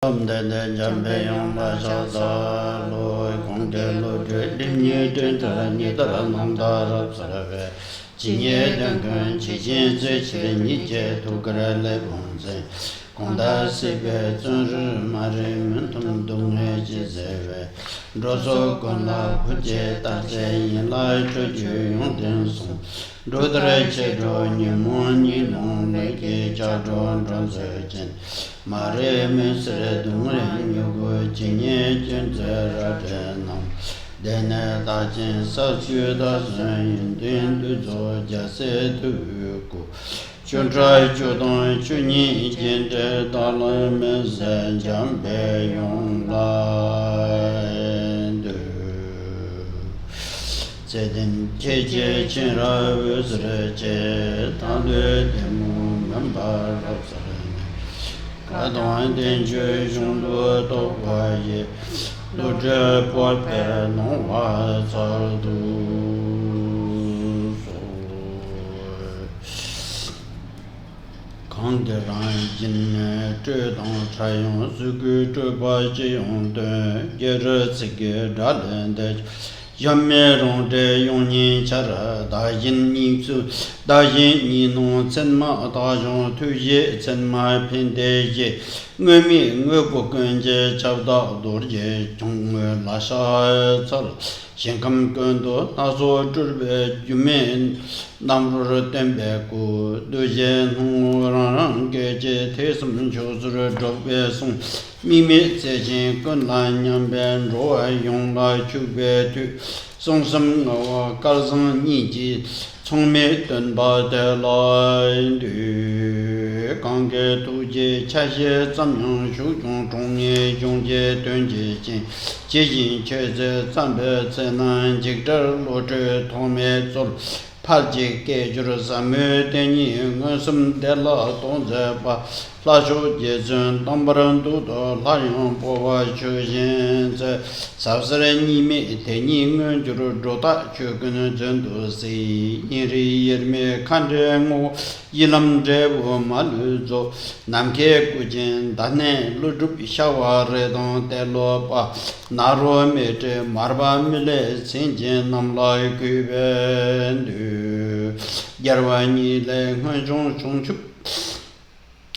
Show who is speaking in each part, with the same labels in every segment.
Speaker 1: Jamgön Kongtrül Lodrö Thaye Jinye Chijin Zhe Nije Tugrele Bonze Konda Sibe Zunru Mare Muntum Dunghe Jizewe Rozo Konla Puje Taze Yinla Choju Yongden Song Lodrö Chödrak Nimoni Long Leke Chadron Ronze Jen Mare Mesre Dungren Yogo Jinye Junze Rajenam Dene Dajin Satyu Dazen Yindin Duzo Jase Tuku Chödrak Chödon Chuni Jinde Dala Mesen Jambe Yong Lai Du Zedin Cheche Chinra Vizre Che Tande Demu Membar Rapsarene Kadwan Denje Jungdo Tokwaye Lodrö Thaye Non Wa Sardu Kangderan Jin Chödrak Chayon Sugu Chöpa Cheyon Den Gere Tsige Dalen De Yamerong De Yongnin Chara Dajin Ningsu Dajin Ninon Tsenma Dajon Tuye Tsenma Pinde Ye Ngömi Ngöpo Gönje Chabda Dorje Chong Lasha Tsar Shenkam Göndo Naso Churbe Yumen Namrur Tembe Ku Duje Nurang Geje Tesum Chosur Drogbe Song Mimi Tsejin Gunlan Nyamben Roa Yongla Chugbe Tu Song Sam Ngawa Kalzang Niji Chongme Dunba De Lai Du Gange Tuje Chashe Zamyang Shukong Chongye Yongje Dunje Jin Jejin Cheze Zambe Tsenan Jigdar Lodrö Thaye Zol Palji Gejur Samu Teni Ngusum Dela Donze Ba Lasho Jezun Dambaran Dudo Layon Pova Chujin Savsare Nimi Teni Ngunjuru Rota Chukun Jundu Si Niri Yerme Kandre Ngo Yilam Jebu Maluzo Namke Kujin Dane Ludup Shawa Redon Telo Pa Naro Mete Marba Mile Sinjin Namlai Kubendu Yarwani Le Hujong Chongchup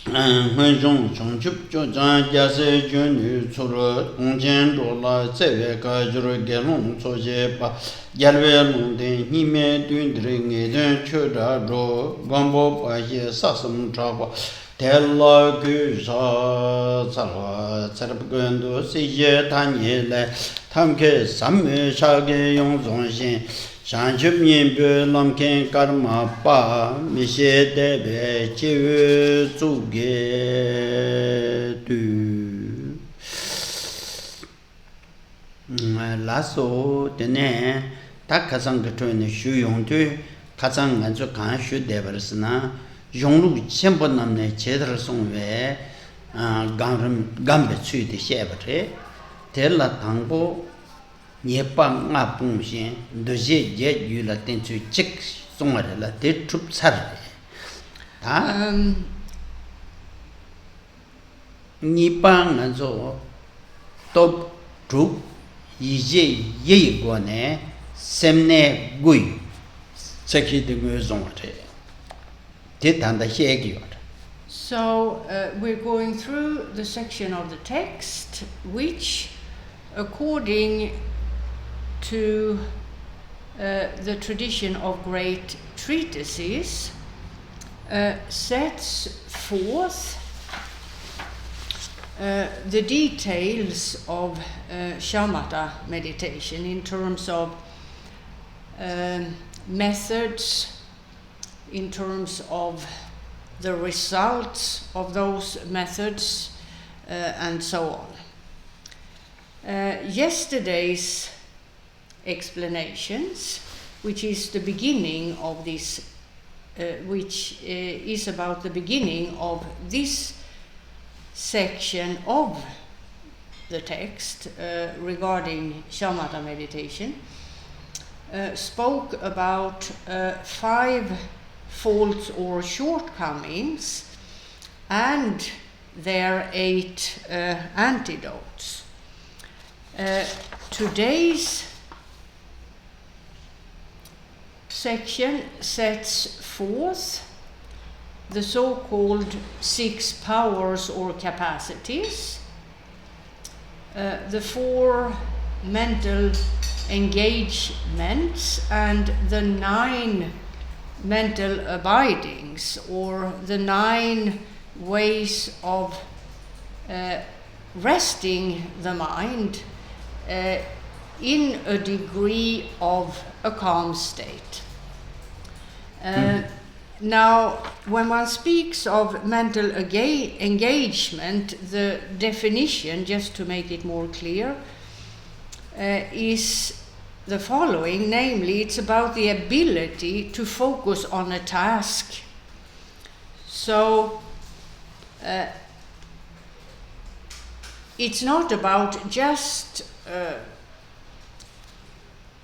Speaker 1: Hujong Chongchup Jojan Jase Junu Tsuru Ongjen Rola Tsewe Kajuru Gelong Soje Pa Yarwe Longden Nime Dundring Eden Chödrak Ro Gambo Pa Ye Sasam Chakwa Tella Kusa Sarwa Sarabgundu Sije Tanye Le Tamke Samme Shage Yong Zongshin Shanchup Nyingpe Lamken Karma Pa Mishe Debe Chewe Tsuge Tu Laso Tene Ta Kazang Katone Shu Yong Tu Kazang Gansu Kan Shu Debarsana Yonglu Chenpo Namne Chedra Songwe Gambe Tsui De Shebare Tela Tangpo Niepa Nga Pungshin Doje Ye Yu La Tenchu Chik Songare La Te Trup Sar Niepa Nga Zo Top Trup Yije Ye Gwane Semne Gui Seki De Ngue Zongare Te Tanda Shegi
Speaker 2: So we're going through the section of the text which, according to the tradition of great treatises, sets forth the details of shamatha meditation in terms of methods, in terms of the results of those methods, and so on. Yesterday's explanations, which is the beginning of this, which is about the beginning of this section of the text regarding shamatha meditation, spoke about 5 faults or shortcomings and their 8 antidotes. Today's section sets forth the so-called 6 powers or capacities, the 4 mental engagements, and the 9 mental abidings, or the 9 ways of resting the mind in a degree of a calm state. Now, when one speaks of mental engagement, the definition, just to make it more clear, is the following, namely, it's about the ability to focus on a task. So, it's not about just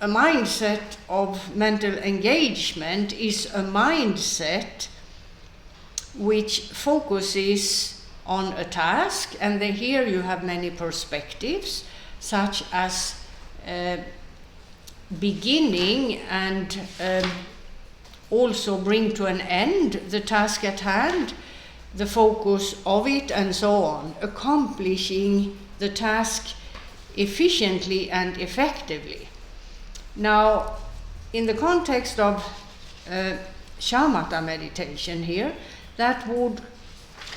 Speaker 2: a mindset of mental engagement. Is a mindset which focuses on a task, and then here you have many perspectives, such as beginning and also bring to an end the task at hand, the focus of it, and so on, accomplishing the task efficiently and effectively. Now, in the context of shamatha meditation here, that would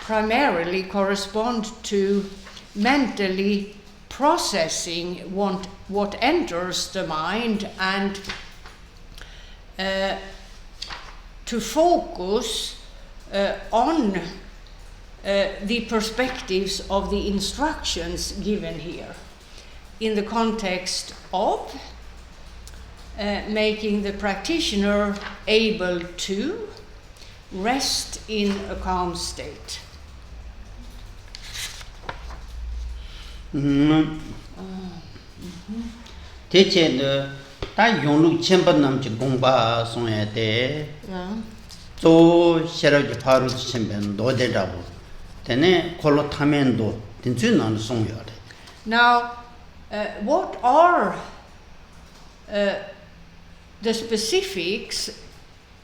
Speaker 2: primarily correspond to mentally processing what enters the mind, and to focus on the perspectives of the instructions given here in the context of making the practitioner able to rest in a calm state.
Speaker 1: 대체는 다 용룩 첨번 남지 공바 송야 돼. 또 셔러지 바로 첨번 노대라고. 되네 콜로 타면도 된주는 송야 돼.
Speaker 2: Now, what are the specifics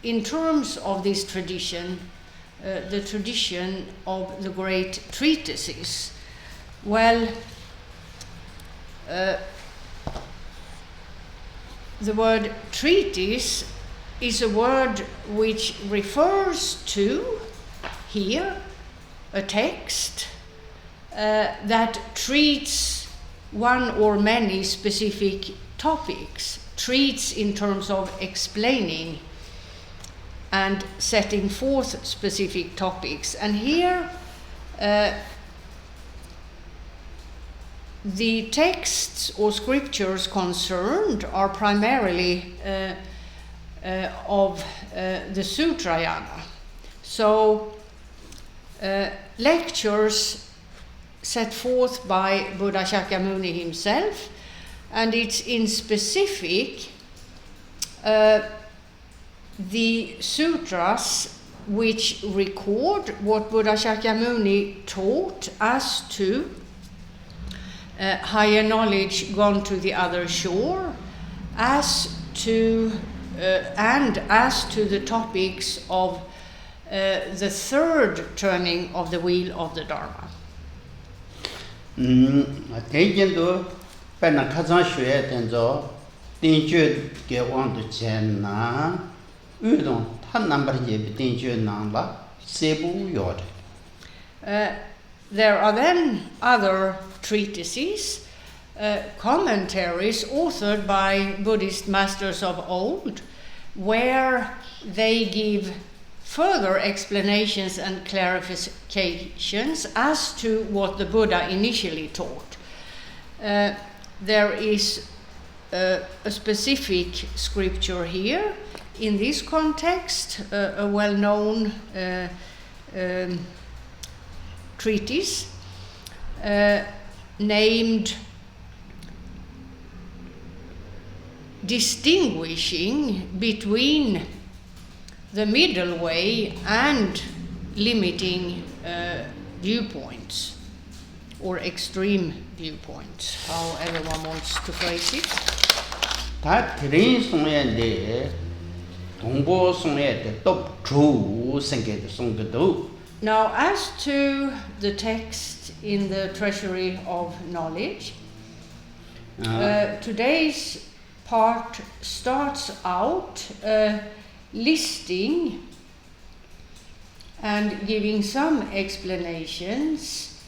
Speaker 2: in terms of this tradition, the tradition of the great treatises? Well, the word treatise is a word which refers to, here, a text that treats one or many specific topics, treats in terms of explaining and setting forth specific topics. And here, the texts or scriptures concerned are primarily of the Sutrayana. So, lectures set forth by Buddha Shakyamuni himself, and it's in specific the sutras which record what Buddha Shakyamuni taught as to higher knowledge gone to the other shore, as to the topics of the third turning of the wheel of the Dharma.
Speaker 1: 대견도 배나 가장 쉬어야 된죠. 땡주 개원도 젠나 의동 한 넘버에 땡주 나라 세부 요래.
Speaker 2: There are then other treatises, commentaries authored by Buddhist masters of old, where they give further explanations and clarifications as to what the Buddha initially taught. There is a specific scripture here in this context, a well-known treatise named Distinguishing Between the Middle Way and Limiting viewpoints, or extreme viewpoints, however one wants to phrase it.
Speaker 1: 다 드린 송에데 동보 송에데 또 주 생계도 송도.
Speaker 2: Now, as to the text in the Treasury of Knowledge, today's part starts out listing and giving some explanations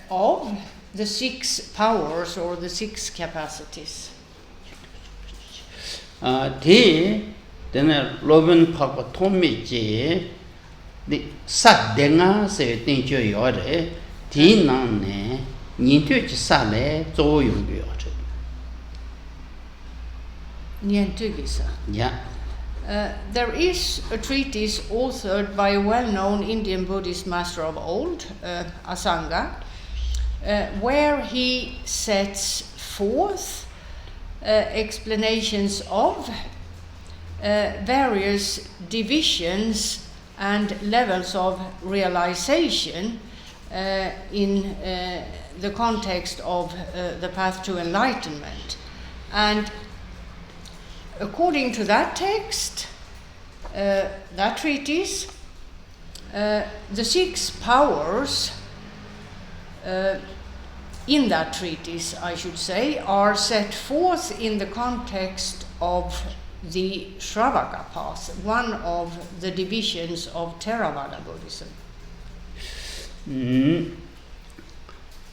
Speaker 2: of the 6 powers or the 6 capacities.
Speaker 1: 디 데네 로빈 파고 토미지 디 사댕아 세 땡죠 요레 디나네 니트지 사레 조용요레. Yeah.
Speaker 2: There is a treatise authored by a well-known Indian Buddhist master of old, Asanga, where he sets forth explanations of various divisions and levels of realization in the context of the path to enlightenment. And according to that text, that treatise, the 6 powers in that treatise, I should say, are set forth in the context of the Shravaka path, one of the divisions of Theravada Buddhism.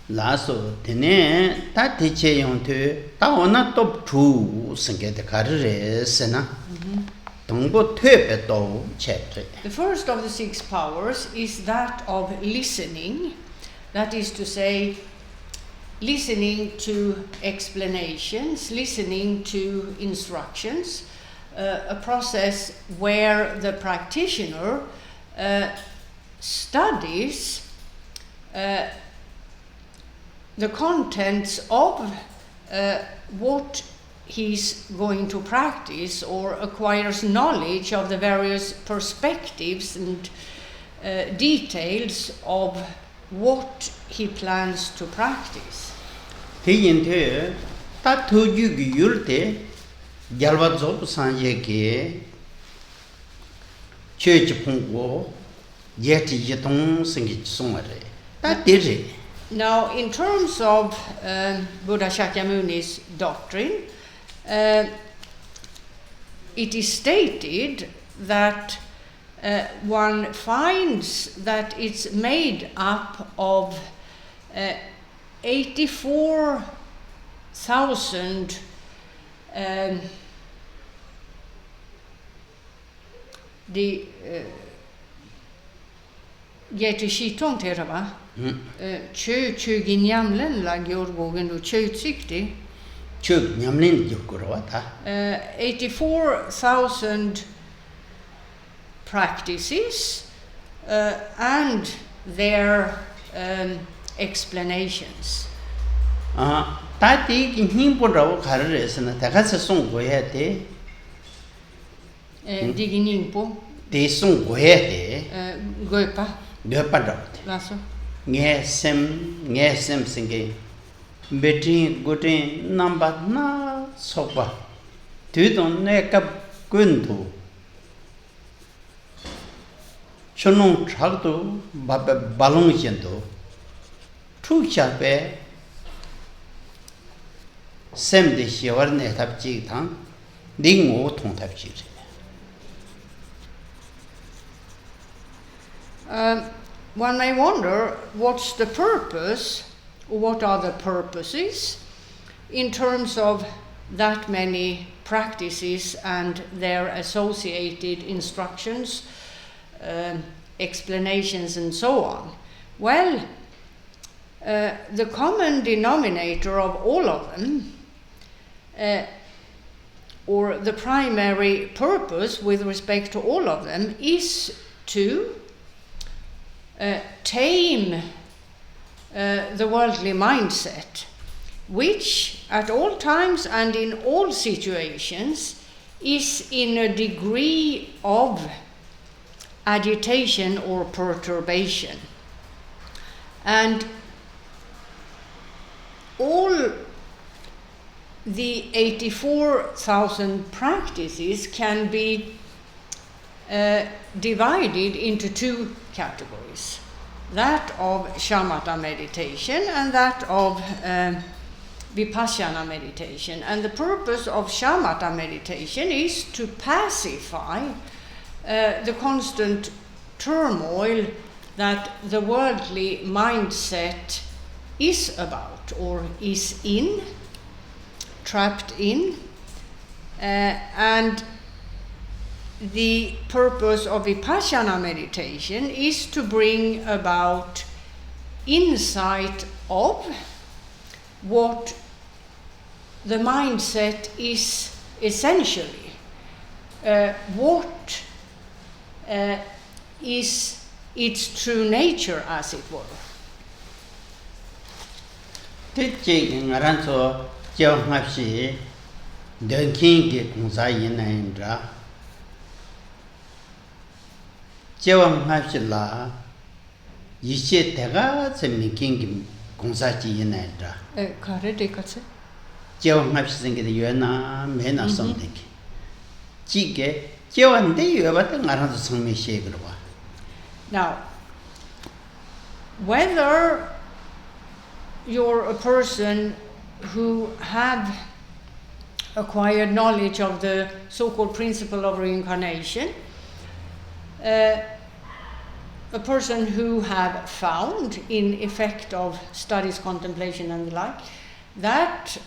Speaker 1: 라소 데네 다 대체 형태 다 오나 또 주 생계데 가르레스나 동보 퇴배도 챕터.
Speaker 2: The first of the 6 powers is that of listening, that is to say, listening to explanations, listening to instructions, a process where the practitioner studies the contents of what he's going to practice, or acquires knowledge of the various perspectives and details of what he plans to practice.
Speaker 1: 대인테 다 더주기 열때 얄바조 산예게 최지 풍고 예티 예동 생기 송아래 다 되지.
Speaker 2: Now, in terms of Buddha Shakyamuni's doctrine, it is stated that one finds that it's made up of 84,000 the Yeti Shitong Terava. Chö nyamlen la gjorgogen och chötsikti.
Speaker 1: Chö nyamlen gjorgorata.
Speaker 2: 84,000 practices and their explanations.
Speaker 1: 다티 긴힘보라고 가르레스나 다가서 송고해야 돼.
Speaker 2: Diginingpo.
Speaker 1: 대송고해야 돼.
Speaker 2: Gopa.
Speaker 1: 뇌빠져.
Speaker 2: Alltså.
Speaker 1: ngesem singe beti gote number na sopa tudon ne kap kundu chonong chagdo balong jendo chuchape sem de hiwar ne tapji tang ding o tong tapji.
Speaker 2: One may wonder what's the purpose, or what are the purposes, in terms of that many practices and their associated instructions, explanations, and so on. Well, the common denominator of all of them, or the primary purpose with respect to all of them, is to tame the worldly mindset, which at all times and in all situations is in a degree of agitation or perturbation. And all the 84,000 practices can be divided into two categories. That of shamatha meditation and that of vipassana meditation. And the purpose of shamatha meditation is to pacify the constant turmoil that the worldly mindset is about or is in, trapped in. And the purpose of vipassana meditation is to bring about insight of what the mindset is essentially, what is its true nature, as it were.
Speaker 1: Teaching Aranso Jamgön Kongtrül Lodrö Thaye Jamgön la 이제 대가 재미긴 공사지 이내라.
Speaker 2: 가르데 같이.
Speaker 1: Jamgön 생기데 유나 매나 something. 지게 제원데 유바다 알아서 성미시에 그러고.
Speaker 2: Now, whether you're a person who have acquired knowledge of the so-called principle of reincarnation, a person who have found in effect of studies, contemplation and the like, that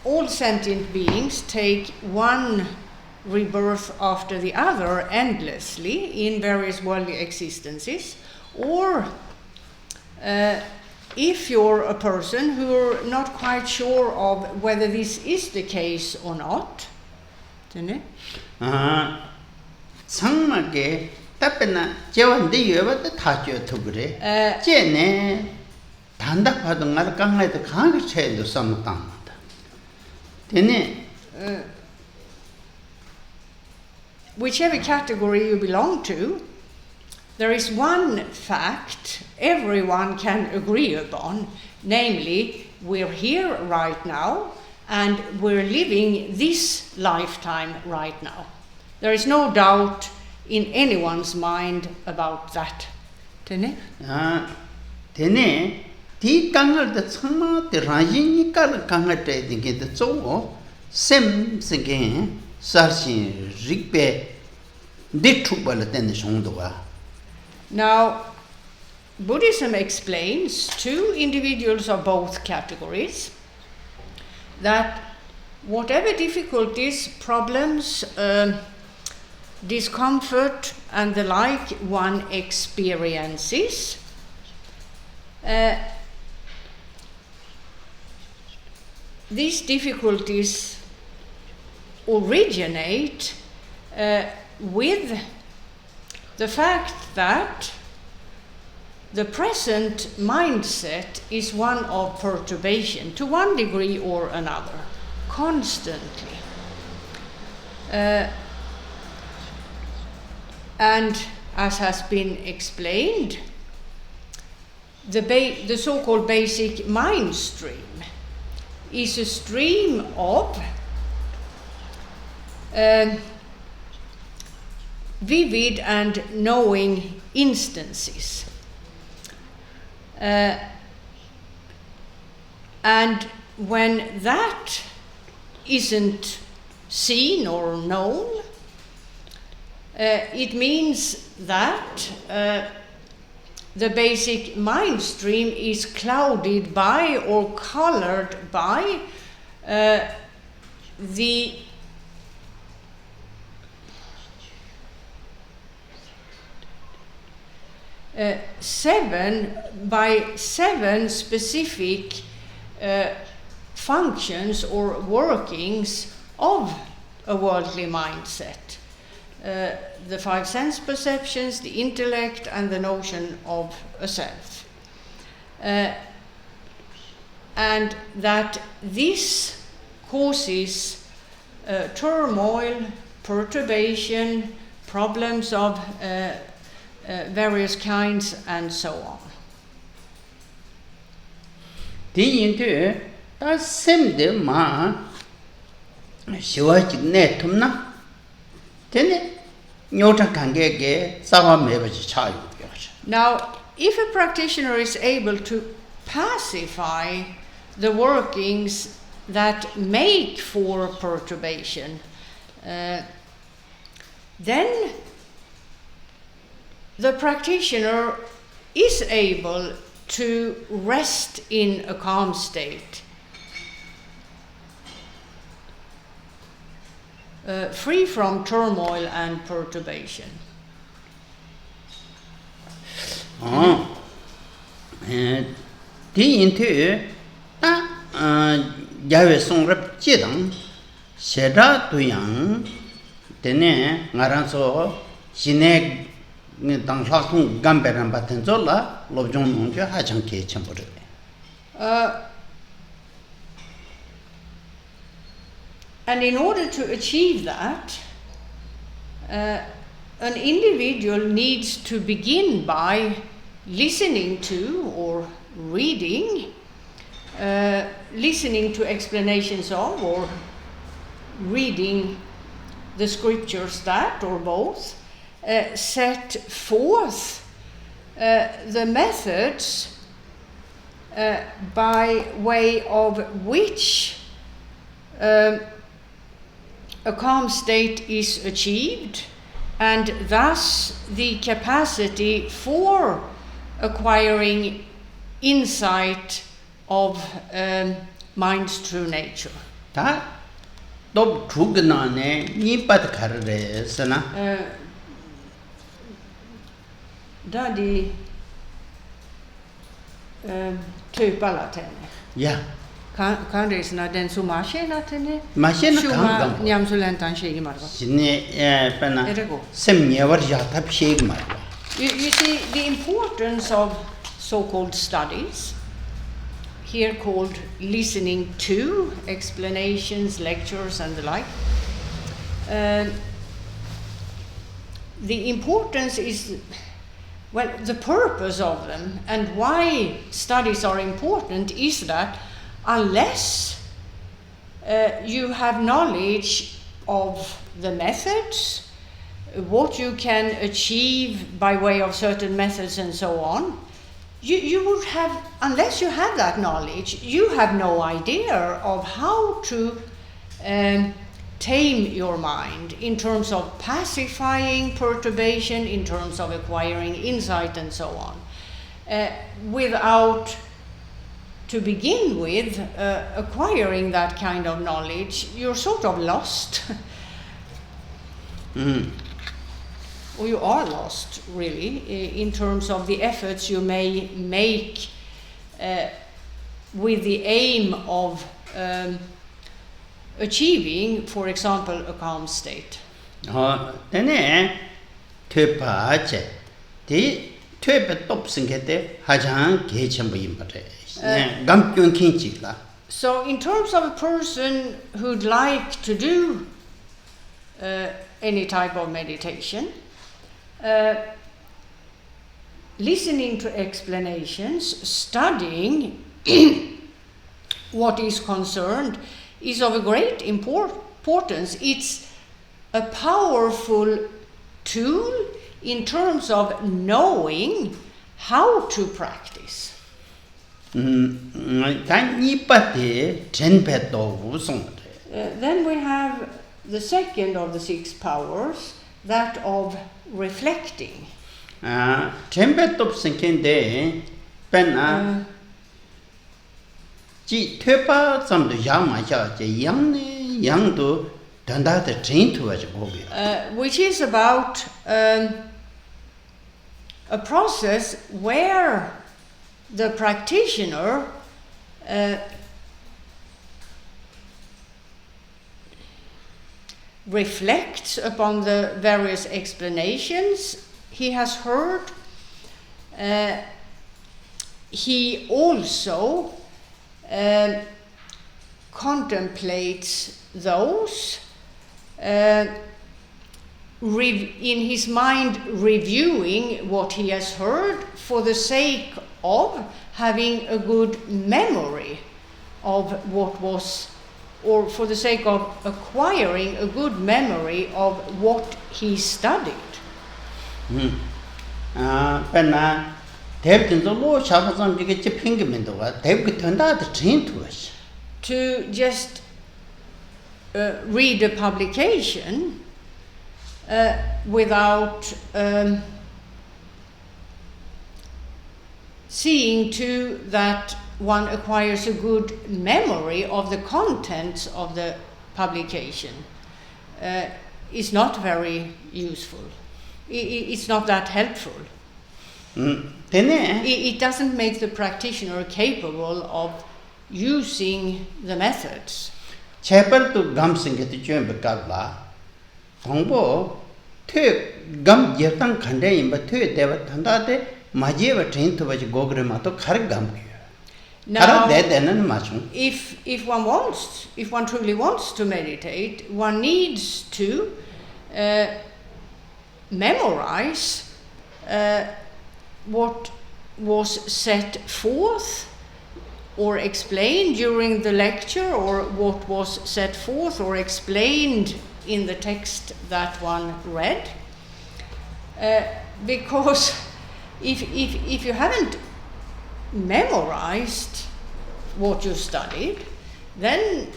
Speaker 2: all sentient beings take one rebirth after the other endlessly in various worldly existences, or if you're a person who are not quite sure of whether this is the case or not,
Speaker 1: 상막에 답변나 제원데 유바다 타죠 그래. 제네 단답하던 말 강에도 강하게 쳐도 삼당다. 되네.
Speaker 2: Whichever category you belong to, there is one fact everyone can agree upon, namely, we're here right now and we're living this lifetime right now. There is no doubt in anyone's mind about that. 되네?
Speaker 1: 되네. 디 강을도 정말 대라지니까 강을 때 되게 좀 샘스게 사실 릭베 디투발 때는 정도가.
Speaker 2: Now, Buddhism explains to individuals of both categories that whatever difficulties, problems, discomfort and the like one experiences, these difficulties originate with the fact that the present mindset is one of perturbation to one degree or another, constantly. And as has been explained, the so-called basic mind stream is a stream of vivid and knowing instances. And when that isn't seen or known, it means that the basic mind stream is clouded by or colored by the seven specific functions or workings of a worldly mindset. The five sense perceptions, the intellect, and the notion of a self. And that this causes turmoil, perturbation, problems of various kinds, and so on.
Speaker 1: Into that same day, ma, she was net to na. Then, Nyota can get some maybe child.
Speaker 2: Now, if a practitioner is able to pacify the workings that make for perturbation, then the practitioner is able to rest in a calm state, free from turmoil and perturbation.
Speaker 1: Into Yahweh Song Rap Jidang, Sheda Duyang, Dene, Naranso, Sine Dang Lakung Gamberan Batenzola, Lobjong Nongja Hachang Ke Chambore.
Speaker 2: And in order to achieve that, an individual needs to begin by listening to or reading, listening to explanations of or reading the scriptures that, or both, set forth the methods by way of which a calm state is achieved, and thus the capacity for acquiring insight of mind's true nature.
Speaker 1: Ta Dob Trugnane, Nipat Carre, Sana.
Speaker 2: Daddy Tupalaten.
Speaker 1: Yeah.
Speaker 2: Kan resna den som maskinatene.
Speaker 1: Machine kan
Speaker 2: Nyamsulentan shigimarva.
Speaker 1: Sine Pena
Speaker 2: Ergo.
Speaker 1: Semnever Jatap Shigmar.
Speaker 2: You see the importance of so-called studies, here called listening to explanations, lectures, and the like. The importance is, well, the purpose of them and why studies are important is that unless you have knowledge of the methods, what you can achieve by way of certain methods and so on, you would have, unless you have that knowledge, you have no idea of how to tame your mind in terms of pacifying perturbation, in terms of acquiring insight and so on. Without, to begin with, acquiring that kind of knowledge, you're sort of lost. Or you are lost, really, in terms of the efforts you may make with the aim of achieving, for example, a calm state.
Speaker 1: Then, Tupache, the Tupet Topsinkete, Hajan Kechambimbate, Jamgön Kongtrül Lodrö.
Speaker 2: So, in terms of a person who'd like to do any type of meditation, listening to explanations, studying what is concerned is of a great importance. It's a powerful tool in terms of knowing how to practice.
Speaker 1: Then
Speaker 2: we have the second of the six powers, that of reflecting. Which is about a process where the practitioner reflects upon the various explanations he has heard. He also contemplates those in his mind reviewing what he has heard for the sake of having a good memory of what was, or for the sake of acquiring a good memory of what he studied. To just read a publication without seeing to that one acquires a good memory of the contents of the publication is not very useful. It's not that helpful. It doesn't make the practitioner capable of using the methods.
Speaker 1: Chapel to gum sing at the chamber gabla. Hongbo, two gum yetan kande, but two devat tandate, Majeva train to which gogremato kargam.
Speaker 2: Now, if one truly wants to meditate, one needs to memorize what was set forth or explained during the lecture, or what was set forth or explained in the text that one read. Because if you haven't memorized what you studied, then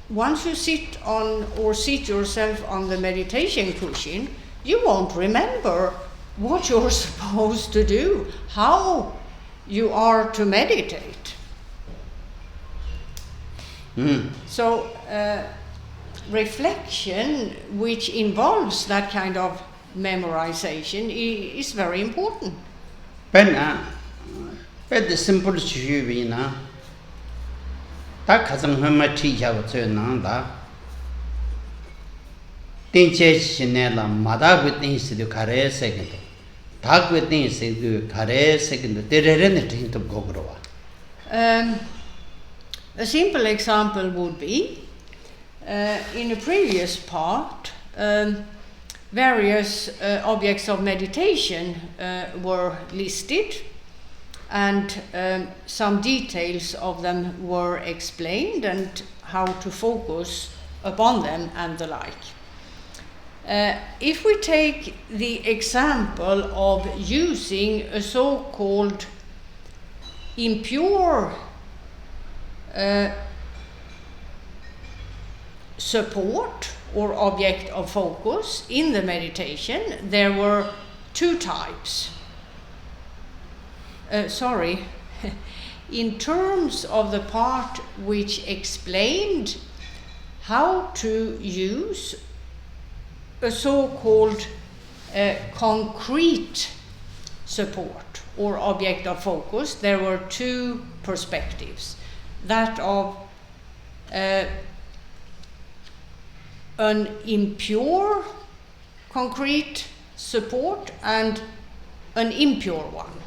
Speaker 2: once you sit yourself on the meditation cushion, you won't remember what you're supposed to do, how you are to meditate. So reflection, which involves that kind of memorization, is very important.
Speaker 1: The simple shuvina. That hasn't heard my teacher would say nanda. Tinche Chinella, Mada with things to do care second. Talk with things to do care second. They're anything to go grow.
Speaker 2: A simple example would be in a previous part, various objects of meditation were listed, and some details of them were explained, and how to focus upon them and the like. If we take the example of using a so-called impure support or object of focus in the meditation, there were two types. In terms of the part which explained how to use a so-called concrete support or object of focus, there were two perspectives. That of an impure concrete support and an impure one.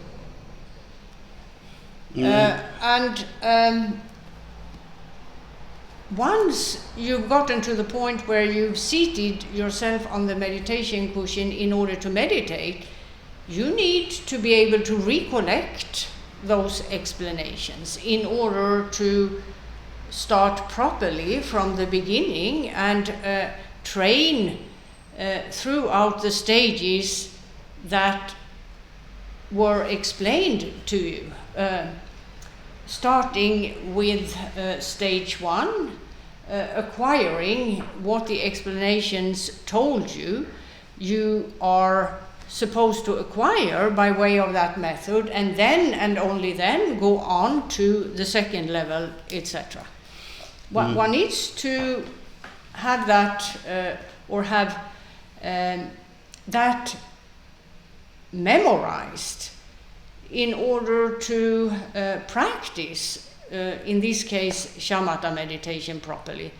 Speaker 2: Once you've gotten to the point where you've seated yourself on the meditation cushion in order to meditate, you need to be able to recollect those explanations in order to start properly from the beginning and train throughout the stages that were explained to you. Starting with stage 1, acquiring what the explanations told you, you are supposed to acquire by way of that method, and then and only then go on to the second level, etc. One needs to have that or have that memorized in order to practice, in this case, shamatha meditation properly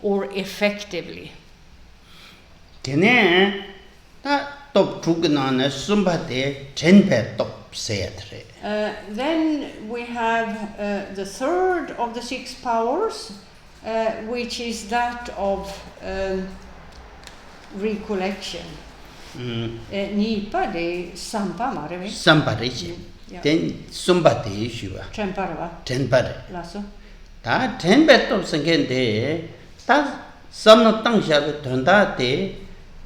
Speaker 2: or effectively.
Speaker 1: Then
Speaker 2: we have the third of the 6 powers, which is that of recollection. Nipa de sampa marevi.
Speaker 1: Samparichi. Then Sumbati Shiva.
Speaker 2: Tremparva.
Speaker 1: Tenpare.
Speaker 2: Lasso.
Speaker 1: Ta tenbet of Sankende, ta some tangsha tunda de,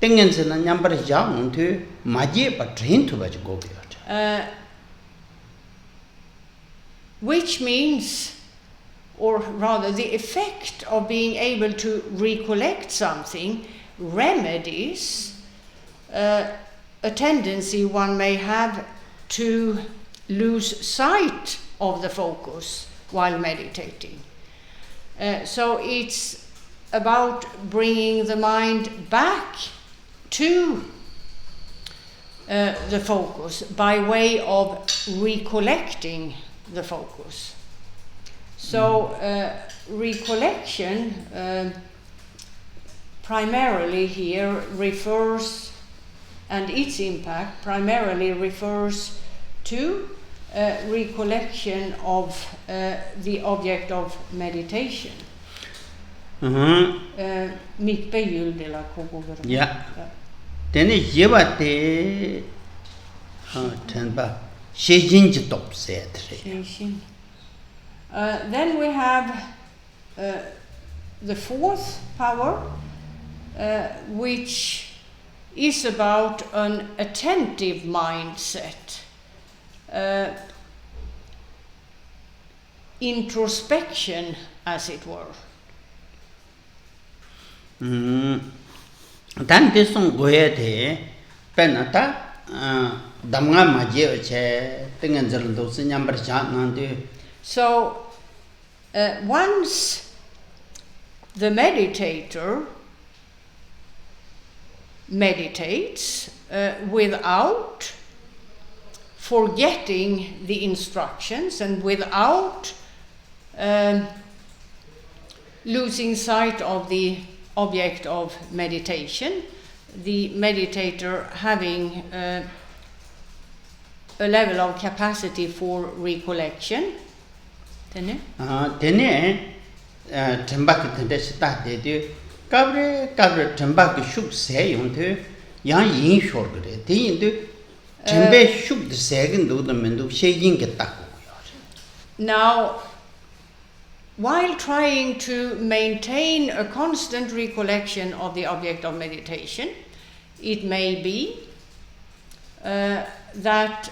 Speaker 1: Dingens and a number of young to Maji, but train to what you go.
Speaker 2: Which means, or rather the effect of being able to recollect something remedies a tendency one may have to lose sight of the focus while meditating. So it's about bringing the mind back to the focus by way of recollecting the focus. So recollection primarily here refers, and its impact primarily refers to recollection of the object of meditation.
Speaker 1: Yeah. Then Yevate Tenba Shejin top said.
Speaker 2: Then we have the fourth power, which is about an attentive mindset, introspection, as it were.
Speaker 1: Then this one go ahead, Penata, Damga Maje, Tinganzel, those number chat.
Speaker 2: So, once the meditator meditates without forgetting the instructions and without losing sight of the object of meditation, the meditator having a level of capacity for recollection.
Speaker 1: Tene Tembak Tendesta did cover Tembak shook say unto young yin short. They do Tembe shook the second do the Mendu shaking get back.
Speaker 2: Now, while trying to maintain a constant recollection of the object of meditation, it may be that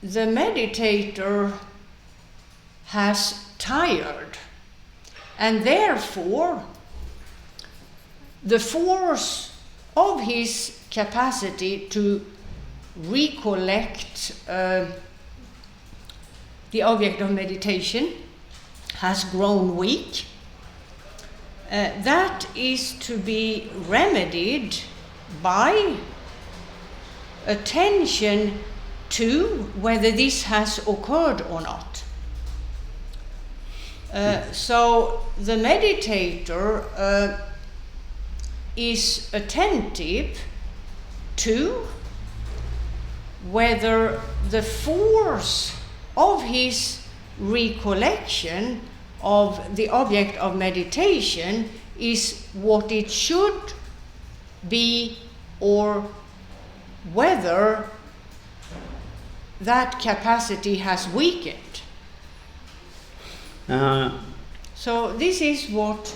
Speaker 2: the meditator has tired, and therefore the force of his capacity to recollect the object of meditation has grown weak. That is to be remedied by attention to whether this has occurred or not. So the meditator is attentive to whether the force of his recollection of the object of meditation is what it should be, or whether that capacity has weakened. So this is what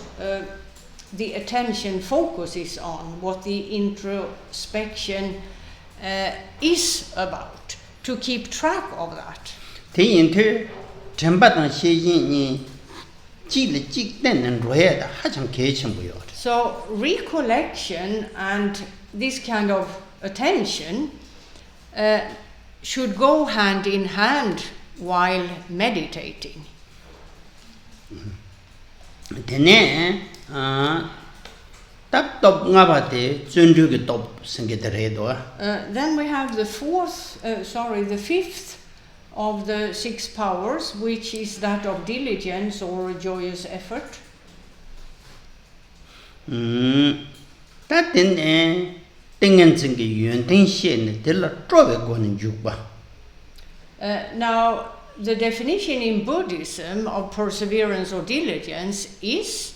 Speaker 2: the attention focuses on, what the introspection is about, to keep track of that. So recollection and this kind of attention should go hand in hand while meditating.
Speaker 1: Then
Speaker 2: we have the fifth of the six powers, which is that of diligence or joyous effort. Now, the definition in Buddhism of perseverance or diligence is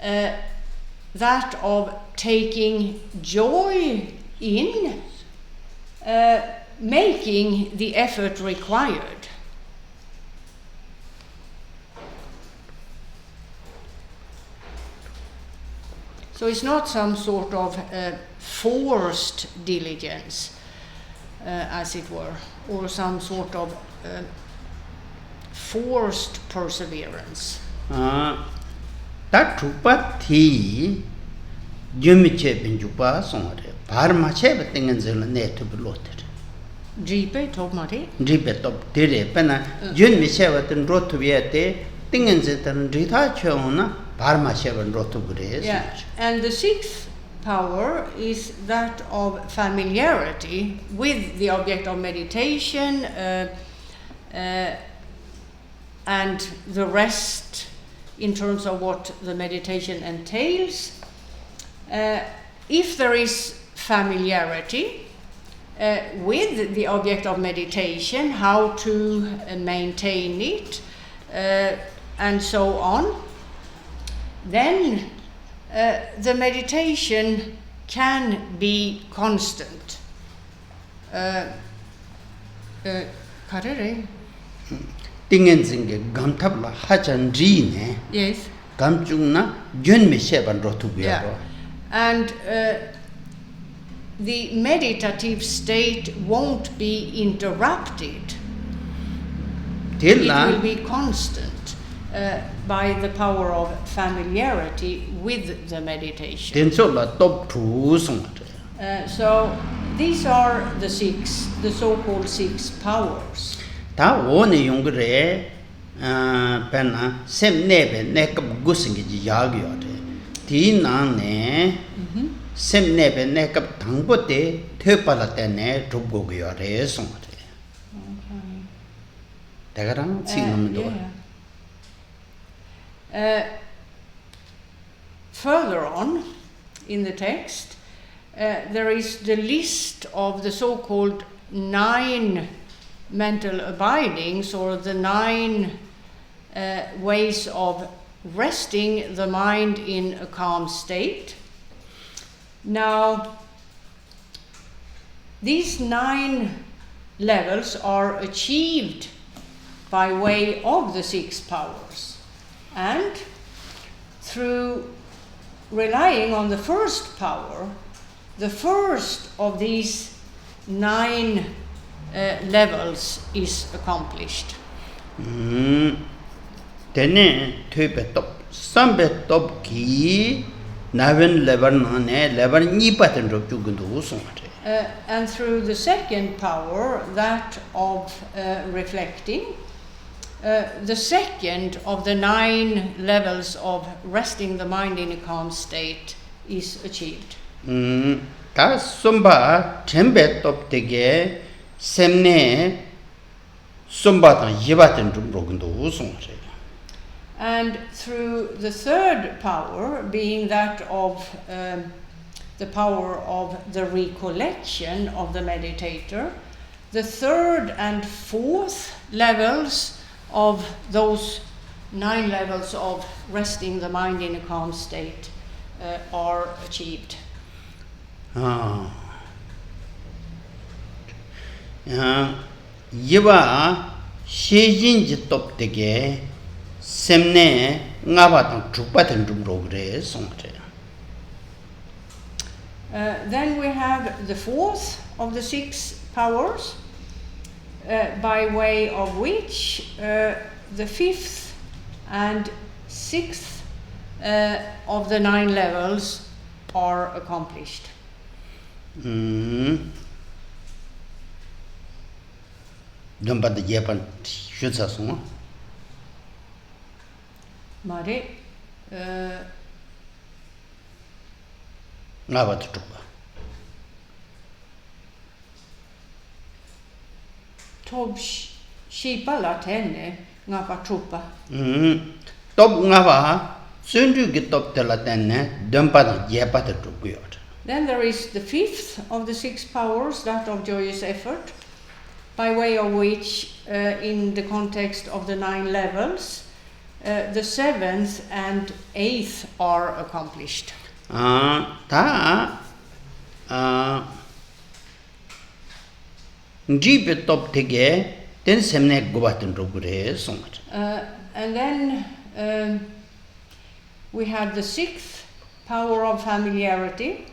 Speaker 2: that of taking joy in making the effort required. So it's not some sort of forced diligence, as it were, or some sort of forced perseverance.
Speaker 1: That trupa thi jumiche benjupa songre parmache betingenzel net to blotter.
Speaker 2: Dripe top mari.
Speaker 1: Dripe top dire pena jumiche watin rot to viete tingenzetan drita chona parmache ben rot to gres.
Speaker 2: Yeah, and the sixth power is that of familiarity with the object of meditation and the rest in terms of what the meditation entails. If there is familiarity with the object of meditation, how to maintain it, and so on, then the meditation can be constant.
Speaker 1: Tingenzinge gamtabla hachandrine.
Speaker 2: Yes.
Speaker 1: Gamchungna junme sheban rotubiaro.
Speaker 2: And the meditative state won't be interrupted. It will be constant by the power of familiarity with the meditation. So these are the so-called six powers.
Speaker 1: Ta one yungre penna semnebe nekap gusingi yagyote. Ti nane semnebe nekap tangbote thepalate drubgogyore songre. Tagarang singamdo.
Speaker 2: Further on in the text, there is the list of the so-called 9 mental abidings, or the 9 ways of resting the mind in a calm state. Now, these 9 levels are achieved by way of the 6 powers, and through relying on the first power, the first of these 9 levels is accomplished.
Speaker 1: Tene thepetop sambetop ki naven lever ni paten rokugundu songre.
Speaker 2: And through the second power, that of reflecting, the second of the 9 levels of resting the mind in a calm state is achieved.
Speaker 1: Ta somba tembetop tege semne somba ta yebaten rogundu songre.
Speaker 2: And through the third power, being that of the power of the recollection of the meditator, the third and fourth levels of those 9 levels of resting the mind in a calm state are achieved.
Speaker 1: Yeba shejin jitop tege semne ngabatang chupaten rogre songre.
Speaker 2: Then we have the fourth of the 6 powers, by way of which the 5th and 6th of the 9 levels are accomplished.
Speaker 1: Dumba the Japan shutsa
Speaker 2: Mare
Speaker 1: ngabat chupa.
Speaker 2: Tob shipa la tenne ngapa chupa.
Speaker 1: Top ngava sundu gitop telatenne dumpa the Japan trupuyot.
Speaker 2: Then there is the 5th of the 6 powers, that of joyous effort, by way of which, in the context of the 9 levels, the 7th and 8th are accomplished. And then we have the 6th, power of familiarity,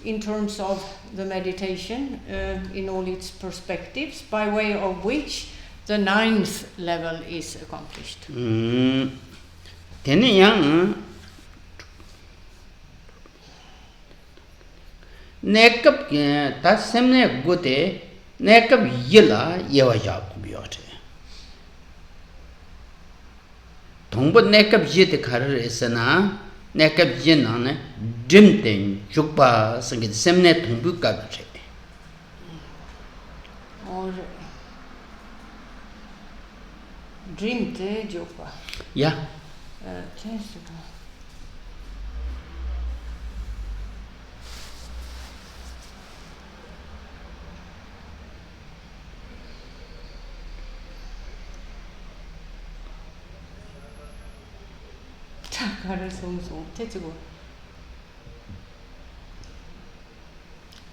Speaker 2: in terms of the meditation in all its perspectives, by way of which the 9th level is accomplished.
Speaker 1: Nekap ta semne gote nekap yila yewa yakubyote. Tongbo nekap yite karar esana nekap yina ne dimten jukpa sangit semne tongbu kabache.
Speaker 2: Or dreamte jokpa.
Speaker 1: Yeah.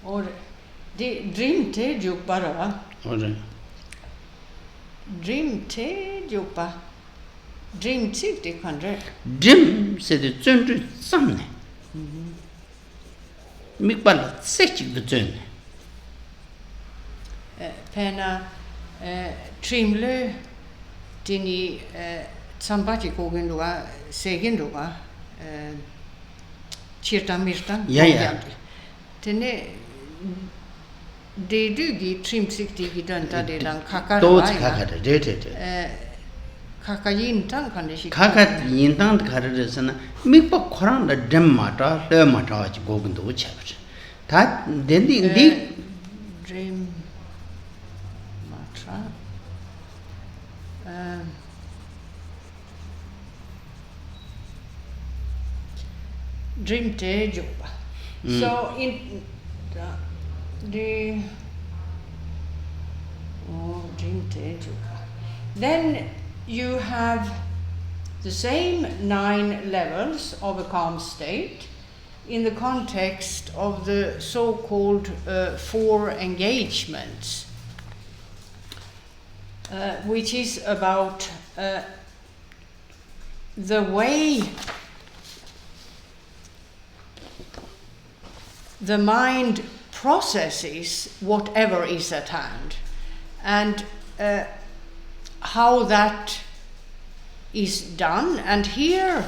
Speaker 2: Or dream te jukpa. Dream te jukpa. Dream te de kandre.
Speaker 1: Dream c'est de zundu samne. Mikbal sechik de zun.
Speaker 2: Pena trimle dini Sambachi kogenduga segenduga chirta mirta.
Speaker 1: Ja.
Speaker 2: Tene de dugi trimsikti gidanta de dan kakar.
Speaker 1: Tots kakar de.
Speaker 2: Kakayintan kan de shi.
Speaker 1: Kakar yintan karar sana mikpa koran da demmata le mata gogendu chabar. Ta dendi di
Speaker 2: dream matra. Dream te jokpa. So in the dream te jokpa. Then you have the same 9 levels of a calm state in the context of the so-called 4 engagements, which is about the way the mind processes whatever is at hand, and how that is done. And here,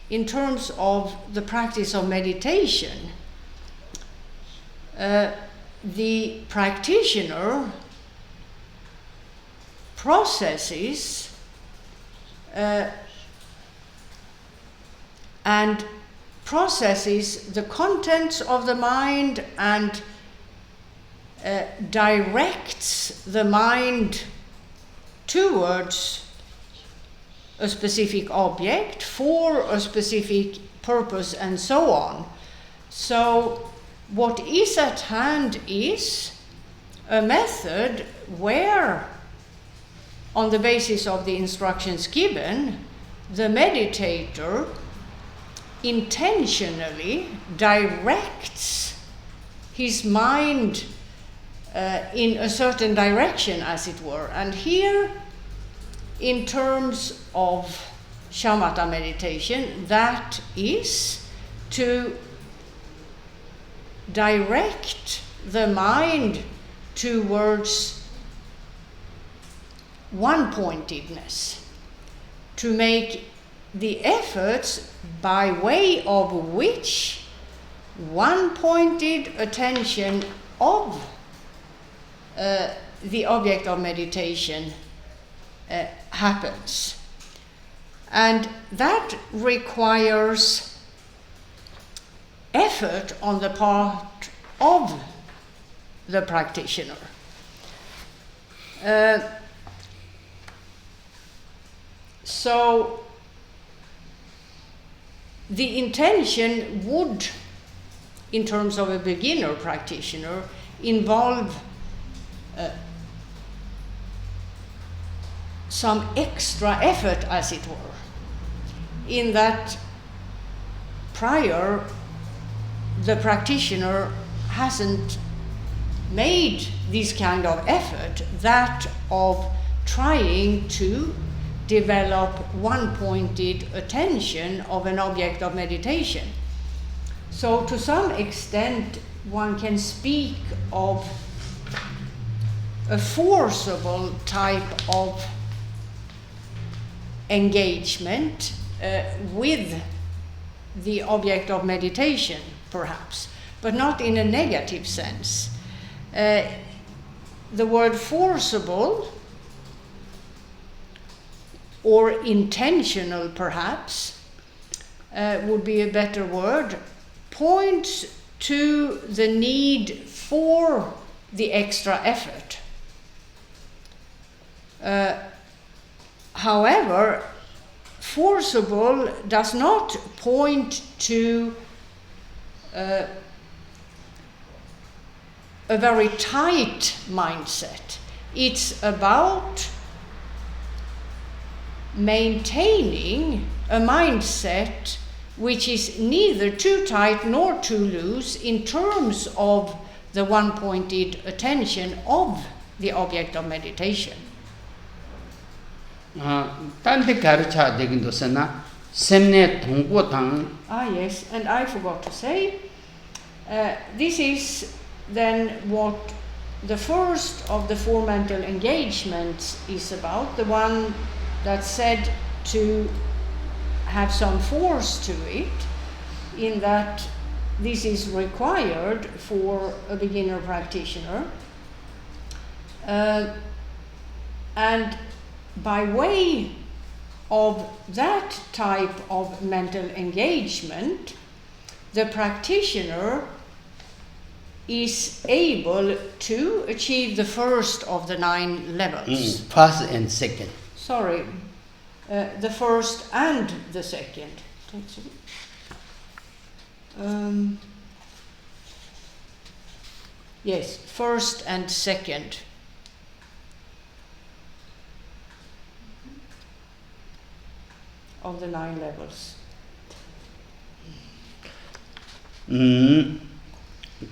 Speaker 2: in terms of the practice of meditation, the practitioner processes and processes the contents of the mind and directs the mind towards a specific object for a specific purpose and so on. So what is at hand is a method where, on the basis of the instructions given, the meditator intentionally directs his mind in a certain direction, as it were. And here, in terms of shamatha meditation, that is to direct the mind towards one-pointedness, to make the efforts by way of which one-pointed attention of the object of meditation happens. And that requires effort on the part of the practitioner. So the intention would, in terms of a beginner practitioner, involve some extra effort, as it were, in that prior the practitioner hasn't made this kind of effort, that of trying to develop one-pointed attention of an object of meditation. So to some extent one can speak of a forcible type of engagement with the object of meditation, perhaps, but not in a negative sense. The word forcible, or intentional perhaps, would be a better word, points to the need for the extra effort. However, forcible does not point to a very tight mindset. It's about maintaining a mindset which is neither too tight nor too loose in terms of the one-pointed attention of the object of meditation. Yes, and I forgot to say, this is then what the first of the four mental engagements is about, the one that's said to have some force to it, in that this is required for a beginner practitioner. And by way of that type of mental engagement, the practitioner is able to achieve the first of the 9 levels.
Speaker 1: First and second.
Speaker 2: Sorry, the first and the second. Yes, first and second. Of the 9 levels.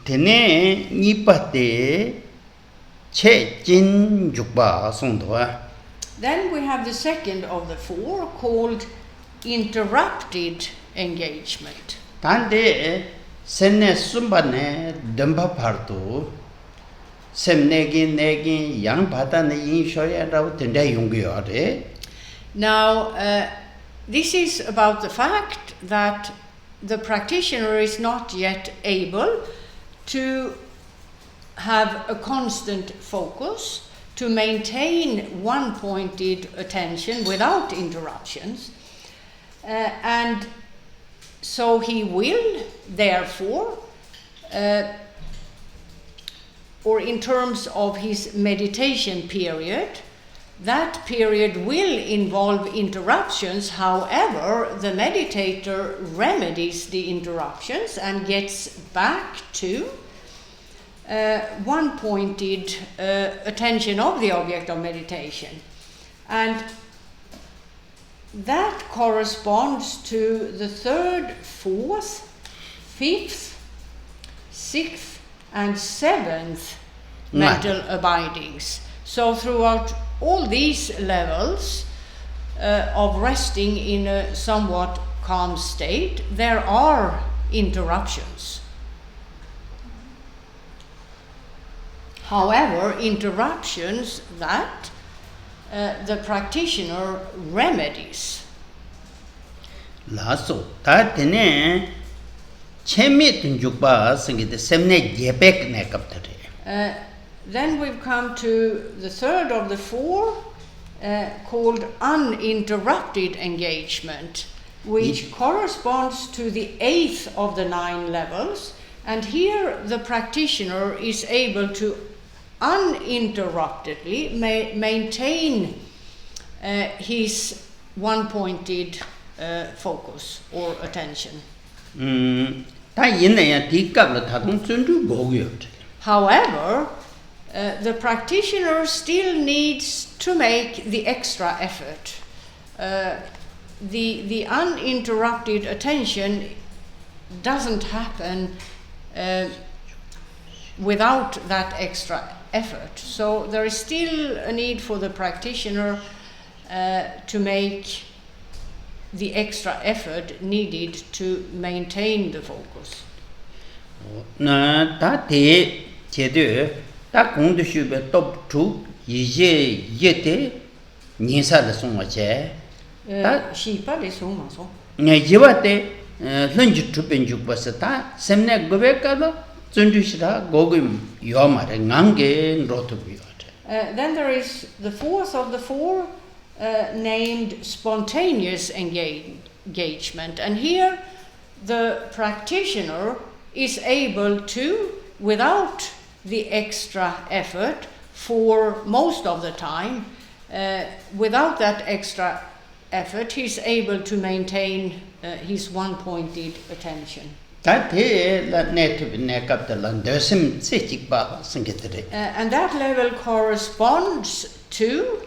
Speaker 1: Tene nipate che jin jukba songdoa.
Speaker 2: Then we have the second of the 4, called interrupted engagement.
Speaker 1: Tande senne sumbane damba partu semnegi negi yang patane yin shoya rao tende yungyo.
Speaker 2: Now, this is about the fact that the practitioner is not yet able to have a constant focus, to maintain one-pointed attention without interruptions, and so he will, therefore, or in terms of his meditation period, that period will involve interruptions. However, the meditator remedies the interruptions and gets back to one-pointed attention of the object of meditation. And that corresponds to the 3rd, 4th, 5th, 6th, and 7th mental abidings. So throughout all these levels of resting in a somewhat calm state, there are interruptions. However, interruptions that the practitioner remedies.
Speaker 1: Laso ta tene cheme tunjukba singite semne yebek ne kaptare.
Speaker 2: Then we've come to the 3rd of the 4, called uninterrupted engagement, which corresponds to the 8th of the 9 levels. And here the practitioner is able to uninterruptedly maintain his one-pointed focus or attention.
Speaker 1: Ta yin ya di kap la ta dong zun du go yo.
Speaker 2: However, the practitioner still needs to make the extra effort. The uninterrupted attention doesn't happen without that extra effort. So there is still a need for the practitioner to make the extra effort needed to maintain the focus.
Speaker 1: 다 대 제대 다 공도슈베 톱투 이제 예테 니사를 송어제 다
Speaker 2: 시파리 송마소.
Speaker 1: 네 제바테 런지 투벤죽 버스다 셈네 고베카도 준주시라 고금 요마레 낭게 로토비오테.
Speaker 2: Then there is the fourth of the four named spontaneous engagement, and here the practitioner is able to, without the extra effort for most of the time, without that extra effort, he's able to maintain his one-pointed attention.
Speaker 1: And
Speaker 2: that level corresponds to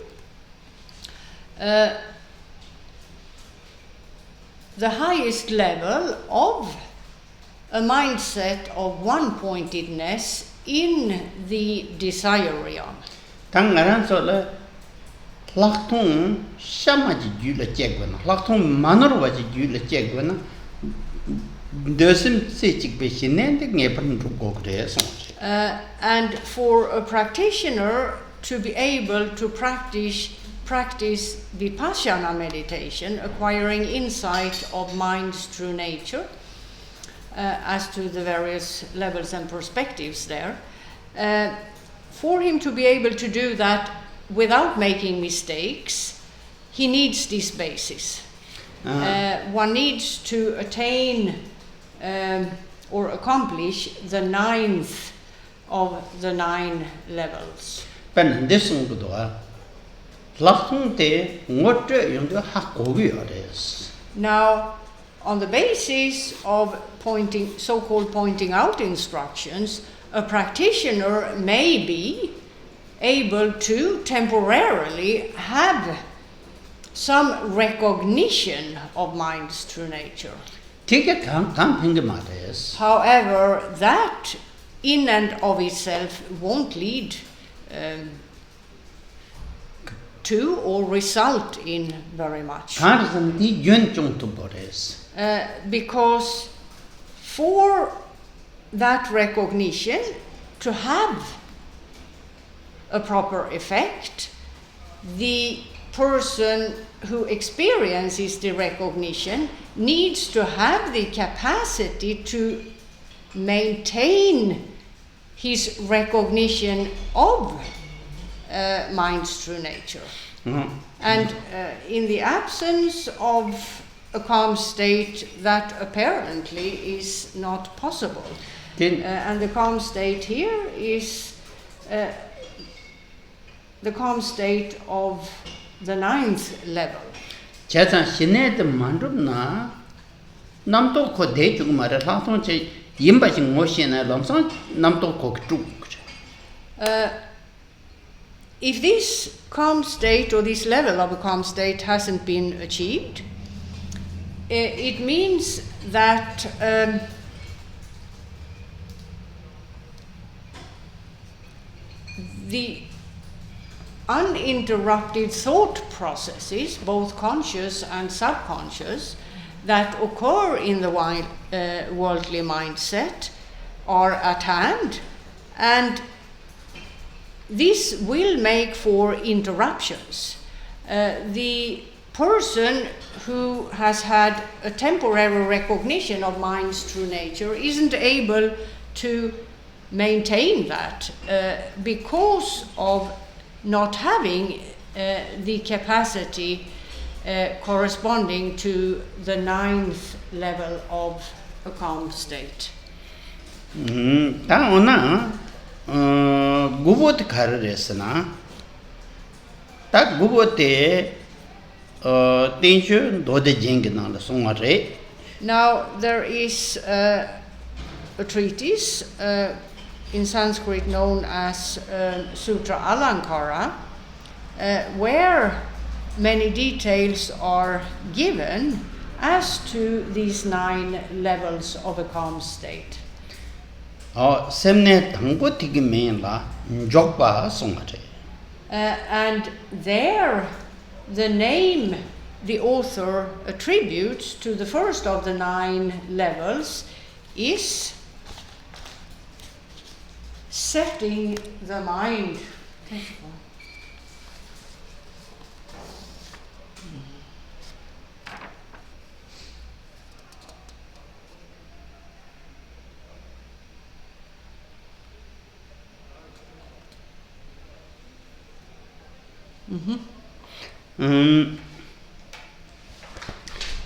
Speaker 2: the highest level of a mindset of one-pointedness in the desire realm. And for a practitioner to be able to practice vipassana meditation, acquiring insight of mind's true nature, as to the various levels and perspectives there, for him to be able to do that without making mistakes, he needs this basis. One needs to attain or accomplish the ninth of the 9 levels. Now, on the basis of so-called pointing out instructions, a practitioner may be able to temporarily have some recognition of mind's true nature. However, that in and of itself won't lead to or result in very much. Because for that recognition to have a proper effect, the person who experiences the recognition needs to have the capacity to maintain his recognition of mind's true nature. And in the absence of a calm state, that apparently is not possible. And the calm state here is the calm state of the 9th level. If this calm state or this level of a calm state hasn't been achieved, it means that the uninterrupted thought processes, both conscious and subconscious, that occur in the worldly mindset are at hand, and this will make for interruptions. The person who has had a temporary recognition of mind's true nature isn't able to maintain that because of not having the capacity corresponding to the 9th level of a calm state.
Speaker 1: Gubot Kararesana, that Gubote Tinshu Dode Jengan Songare.
Speaker 2: Now there is a treatise in Sanskrit known as Sutra Alankara, where many details are given as to these 9 levels of a calm state.
Speaker 1: Semne Tangpo Tiki Menla, Jokpa Songate.
Speaker 2: And there, the name the author attributes to the first of the 9 levels is setting the mind.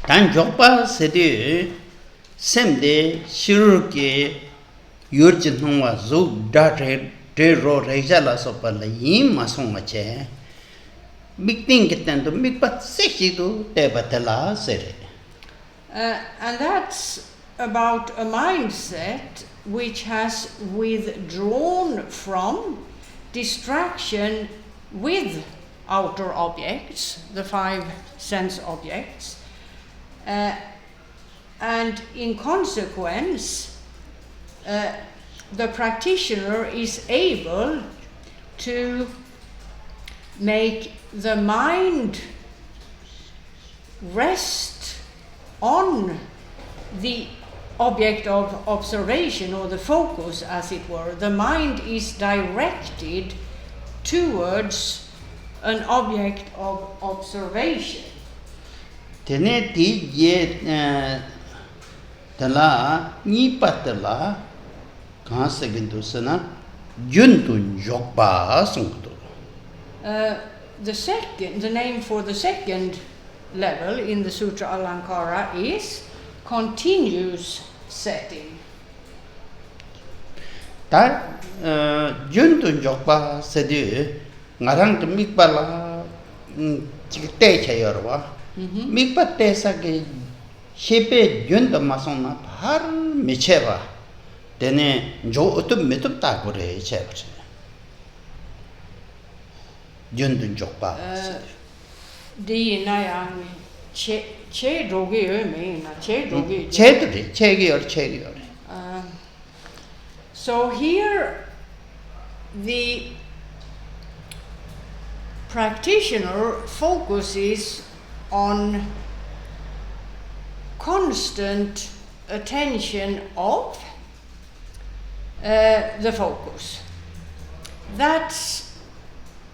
Speaker 1: Dan Jokpa Sedi Semde Shiruki Yurjin Hongwa Zug Datre Dero Rejala Sopala Yim Masongache Big thing getting to make but sexy to Debatella Sere.
Speaker 2: And that's about a mindset which has withdrawn from distraction with outer objects, the 5 sense objects, and in consequence, the practitioner is able to make the mind rest on the object of observation, or the focus as it were. The mind is directed towards an object of observation.
Speaker 1: Tene di ye tala ni patala kan segindu sana juntun jokpa sungdo.
Speaker 2: The name for the second level in the Sutra Alankara is continuous setting.
Speaker 1: Ta juntun jokpa sedi ngarang to mikpala chikte chayorwa. Mikpa tesa ke shepe junta masona par micheva. Tene jo utu mitup ta gore chevre. Juntun jokpa.
Speaker 2: Di nayang che drogi me na che drogi.
Speaker 1: Chegior.
Speaker 2: So here the practitioner focuses on constant attention of the focus. That's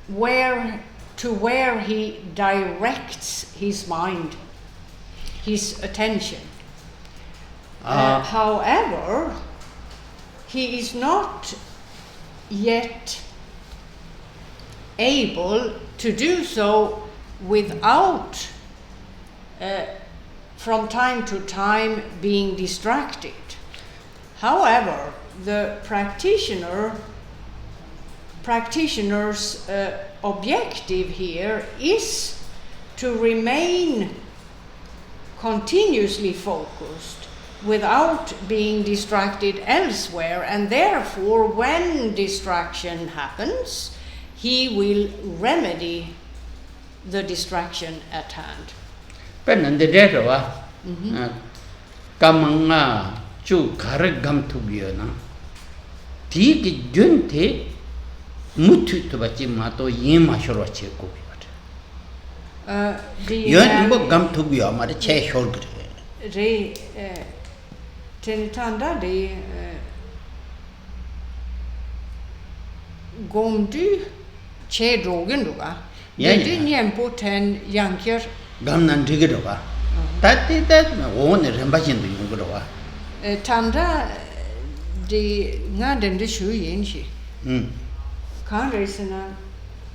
Speaker 2: where he directs his mind, his attention. However, he is not yet able to do so without from time to time being distracted. However, the practitioner's objective here is to remain continuously focused without being distracted elsewhere, and therefore when distraction happens, he will remedy the distraction at hand.
Speaker 1: Penande dewa kamanga chu karagam tubiona ti ki junte mutu to bachi mato yema shoroche ko yon bo gam tubio ma che shol gre
Speaker 2: re tenitanda de gomdu che drogen doga de nyempo ten yankyer
Speaker 1: gamnan digedoga tatti tat one rembachin du yungdoga
Speaker 2: tanda de ngaden de shu yin shi kan resena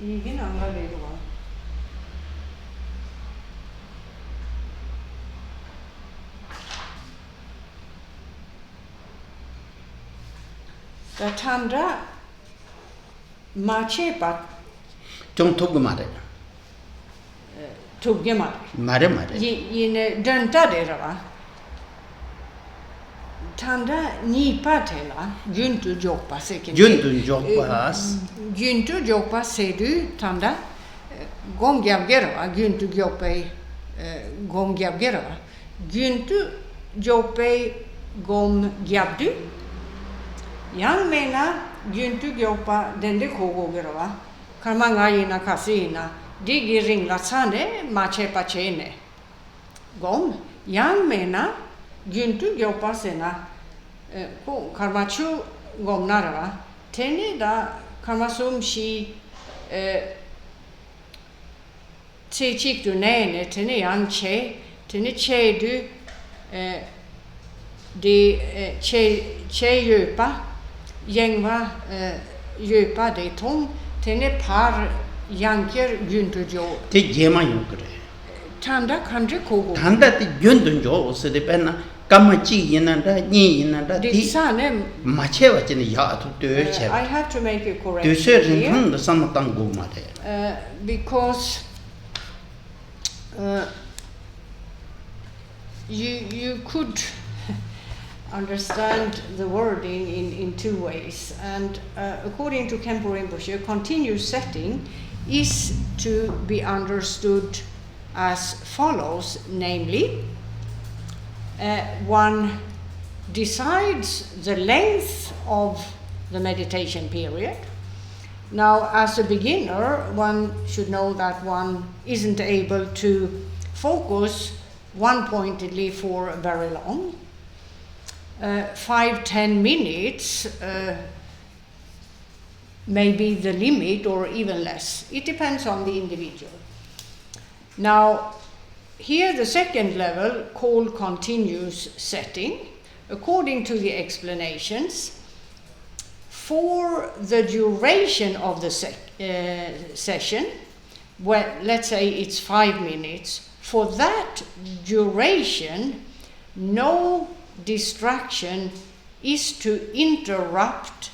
Speaker 2: yigin anga le doga the tanda mache pat
Speaker 1: 좀 두고 말해.
Speaker 2: 두게 말해.
Speaker 1: 말해.
Speaker 2: 이네 던타데라. tanda nipa tela guntu jokpa sekin.
Speaker 1: Gyöntun jokpas.
Speaker 2: Guntu jokpa sedu tanda gom gyabgera guntu jokpe gom gyabgera. Guntu jokpe gom gyabdu. Yang mena guntu jokpa dende kogo gera. Karma ngayina kasina digi ring latsane mache pachene. Gom yang mena guntu jokpa sena ko karmachu gom nara tene da karmasum shi che chik du nene tene yang tene che du de che djupa gängva djupa de tom tene par yanker guntu jo
Speaker 1: Te gema yukre.
Speaker 2: tanda kandre kogo
Speaker 1: Tanda te gyöntun jo se de penna kamachi yinanda ni yinanda
Speaker 2: di
Speaker 1: di
Speaker 2: sane
Speaker 1: machewa chine ya tu de che.
Speaker 2: I have to make a
Speaker 1: De
Speaker 2: correction
Speaker 1: se rin
Speaker 2: here.
Speaker 1: tang de samatang go ma de.
Speaker 2: Because you could understand the wording in two ways, and according to Khenpo Rinpoche, a continuous setting is to be understood as follows, namely, one decides the length of the meditation period. Now, as a beginner, one should know that one isn't able to focus one-pointedly for very long. 5-10 minutes may be the limit, or even less. It depends on the individual. Now, here the second level, called continuous setting, according to the explanations, for the duration of the session, well, let's say it's 5 minutes, for that duration, no distraction is to interrupt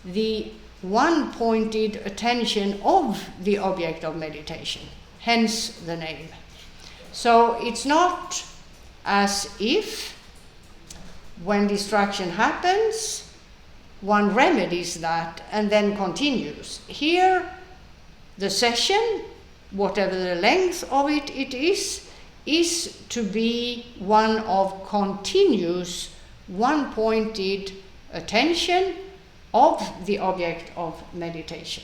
Speaker 2: the one-pointed attention of the object of meditation, hence the name. So it's not as if when distraction happens, one remedies that and then continues. Here, the session, whatever the length of it is to be one of continuous, one-pointed attention of the object of meditation.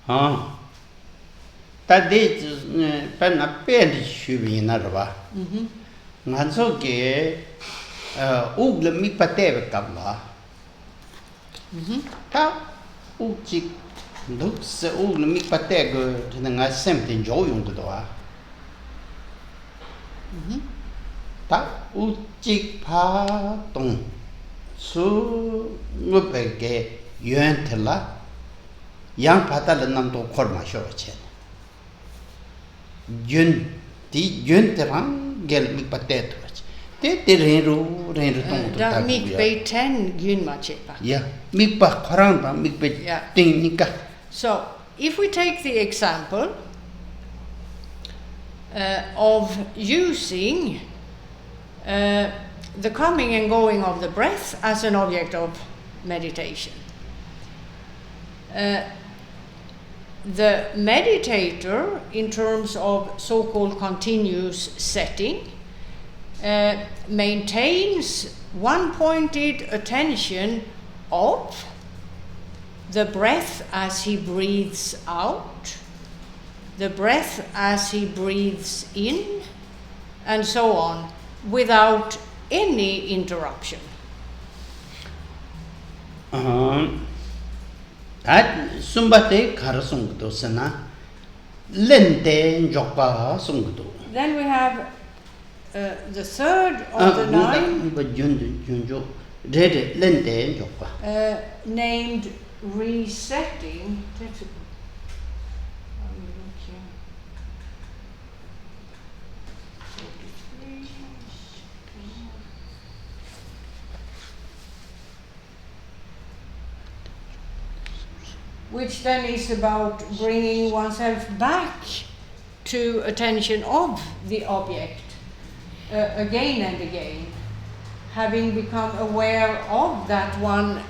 Speaker 1: Ta de penna pen shubi na ba. Nganso ke ugle mi pateve kabla. Ta uchi duk se ugle mi patego nga semten jo yung do wa. Ta uchi pa tong su ngupe ke yuan tela yang patal nam to korma sho chen. Yun terang gel mi patet. Te renru tong to
Speaker 2: Da
Speaker 1: ta.
Speaker 2: mig bei 10 gyun ma chepa.
Speaker 1: Yeah, mi pa korang pa mi pe ting nika.
Speaker 2: So, if we take the example of using the coming and going of the breath as an object of meditation, the meditator, in terms of so-called continuous setting, maintains one-pointed attention of the breath as he breathes out, the breath as he breathes in, and so on, without any interruption.
Speaker 1: That sumbate karasungdo sana lente jokpa sungdo.
Speaker 2: Then we have the third of the nine, named resetting. Which then is about bringing oneself back to attention of the object again and again. having become aware of that one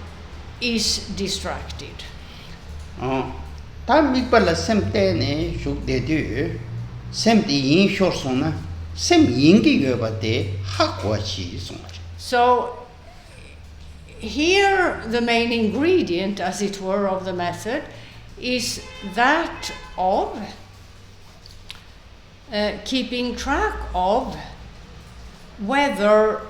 Speaker 2: is distracted.
Speaker 1: 다 mikpala sem tene shuk de du sem di yin shor sona sem yingi yoba de hakwa chi sona.
Speaker 2: So here the main ingredient, as it were, of the method is that of keeping track of whether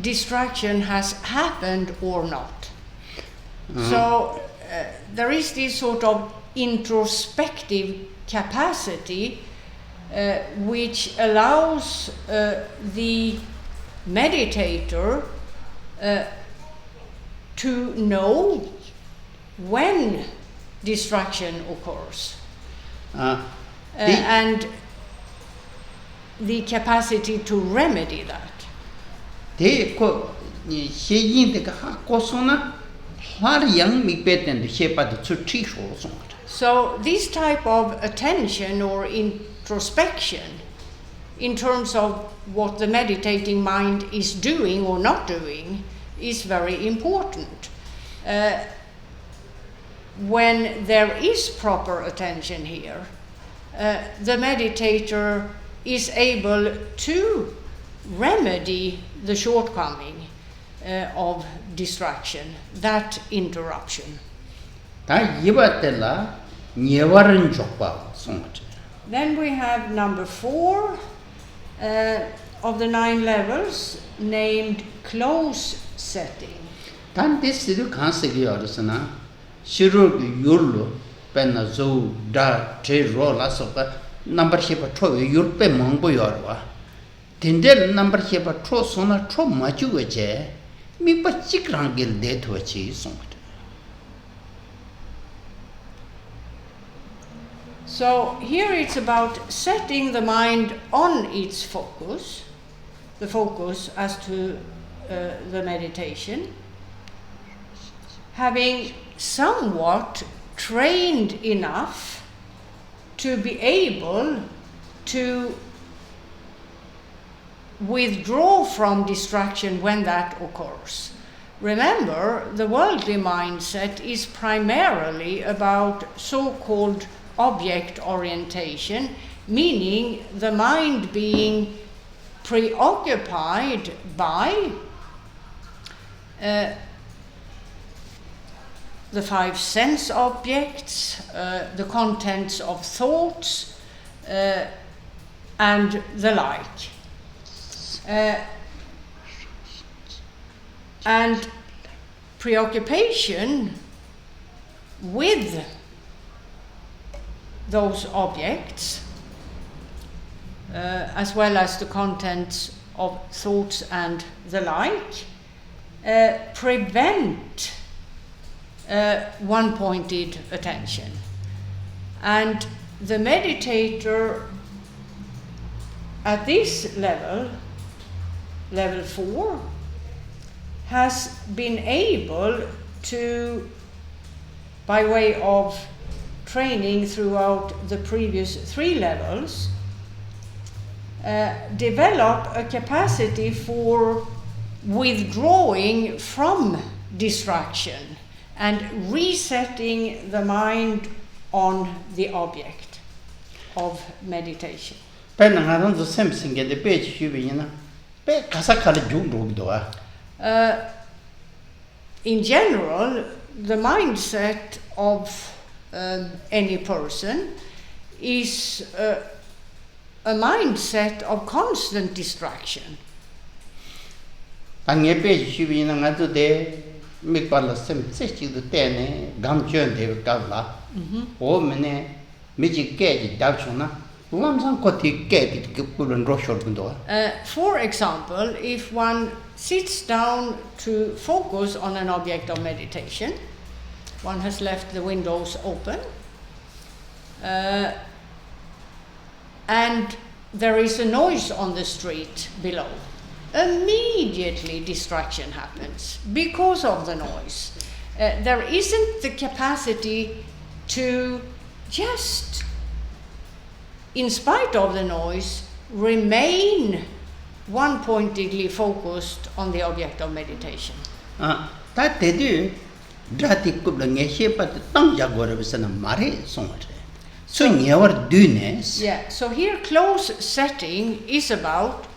Speaker 2: distraction has happened or not. So there is this sort of introspective capacity which allows the meditator to know when distraction occurs. And the capacity to remedy that. So this type of attention or introspection in terms of what the meditating mind is doing or not doing is very important. When there is proper attention here, the meditator is able to remedy the shortcoming of distraction, that interruption. Then we have number 4 of the 9 levels, named close setting.
Speaker 1: Number shape tro yurpe mongbo yorwa tindel number shape tro sona tro machu weche mi pa chikrangil de thwachi somata.
Speaker 2: So here it's about setting the mind on its focus, the focus as to the meditation, having somewhat trained enough to be able to withdraw from distraction when that occurs. Remember, the worldly mindset is primarily about so-called object orientation, meaning the mind being preoccupied by the 5 sense objects, the contents of thoughts, and the like. And preoccupation with those objects, as well as the contents of thoughts and the like, prevent one-pointed attention. And the meditator at this level, level 4, has been able to, by way of training throughout the previous 3 levels, develop a capacity for withdrawing from distraction and resetting the mind on the object of meditation. In general, the mindset of any person is a mindset of constant distraction. For example, if one sits down to focus on an object of meditation, one has left the windows open, and there is a noise on the street below. Immediately distraction happens because of the noise. There isn't the capacity to just, in spite of the noise, remain one-pointedly focused on the object of meditation.
Speaker 1: 다 대두 드라티급을 녜셰빠도 땅 자고르버서는 말해 송어래. So never dones.
Speaker 2: Yeah, so here close setting is about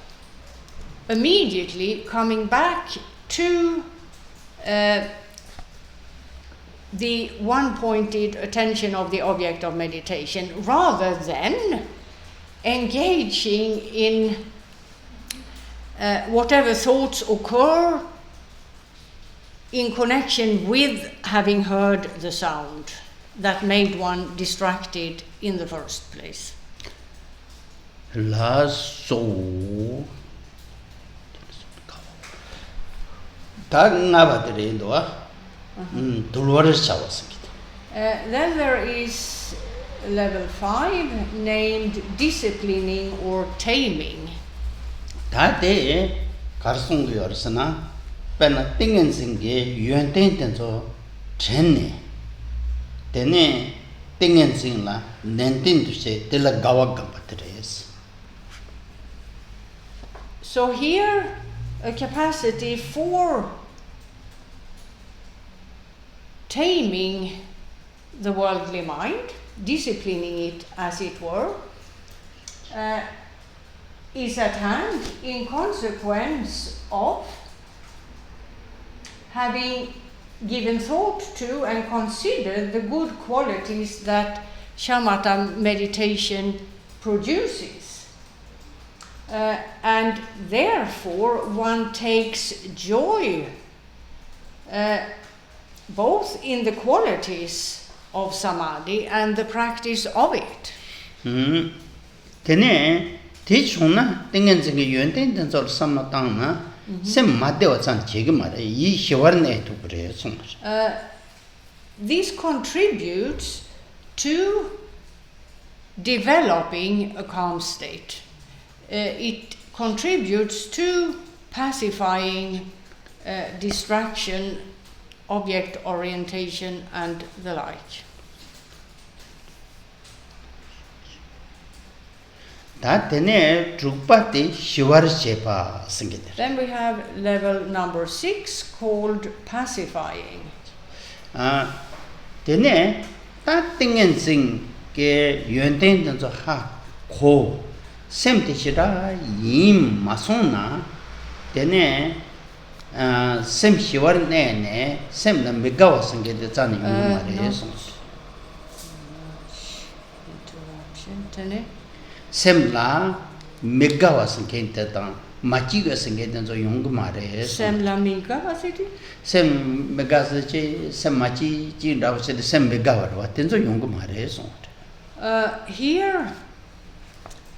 Speaker 2: immediately coming back to the one-pointed attention of the object of meditation rather than engaging in whatever thoughts occur in connection with having heard the sound that made one distracted in the first place.
Speaker 1: 라소 다가바들인도와 돌월을 잡았습니다.
Speaker 2: Then there is level 5 named disciplining or taming.
Speaker 1: 다대 가르송도 열었으나 빼나 땡엔생게 유연된ten서 전네 되네 땡엔생라 낸틴도세 들라 가와가바트레스.
Speaker 2: So here a capacity for taming the worldly mind, disciplining it as it were, is at hand in consequence of having given thought to and considered the good qualities that shamatha meditation produces. And therefore one takes joy both in the qualities of samadhi and the practice of it.
Speaker 1: 되네 대충나 땡엔생게 유연된ten서 삼나땅나 셈 마데와산 지금 말해 이 시월내 두 그래요 송.
Speaker 2: This contributes to developing a calm state. It contributes to pacifying distraction, object orientation, and the like.
Speaker 1: Then
Speaker 2: we have level number 6 called pacifying.
Speaker 1: Then 따뜻한 게 연대된서 하고 샘티시라 임 마소나 되네 샘 시월내네 샘나 메가와선 게 되잖아요 말이에요.
Speaker 2: Interruption.
Speaker 1: 샘라 메가와선 게 되다 마치가선 게 된서 용거 말이에요.
Speaker 2: 샘라 메가와서지?
Speaker 1: 샘 메가서지 샘 마치 지라고서 샘 메가와로 된서 용거 말이에요.
Speaker 2: Here,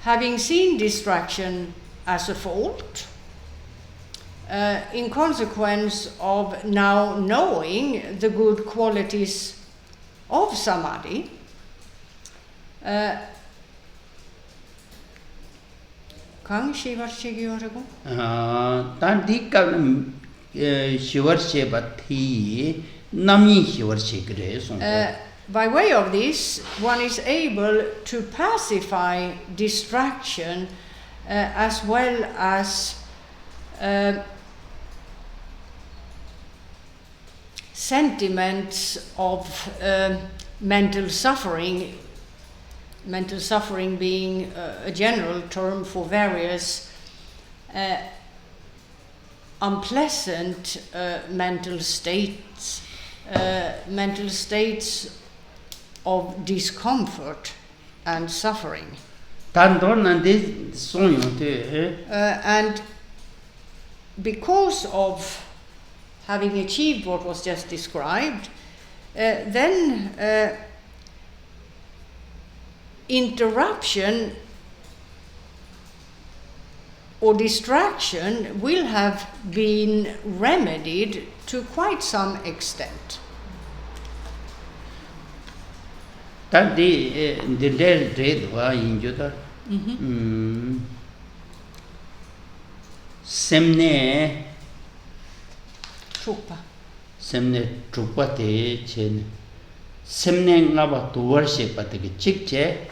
Speaker 2: having seen distraction as a fault, in consequence of now knowing the good qualities of samadhi, Kang shivarchegi orago?
Speaker 1: Tandika shivarche bati nami shivarche gre.
Speaker 2: By way of this, one is able to pacify distraction as well as sentiments of mental suffering being a general term for various unpleasant mental states of discomfort and suffering. And because of having achieved what was just described, then interruption or distraction will have been remedied to quite some extent.
Speaker 1: Semne
Speaker 2: Trukpa
Speaker 1: te chen semne ngaba tuwar she patake chikche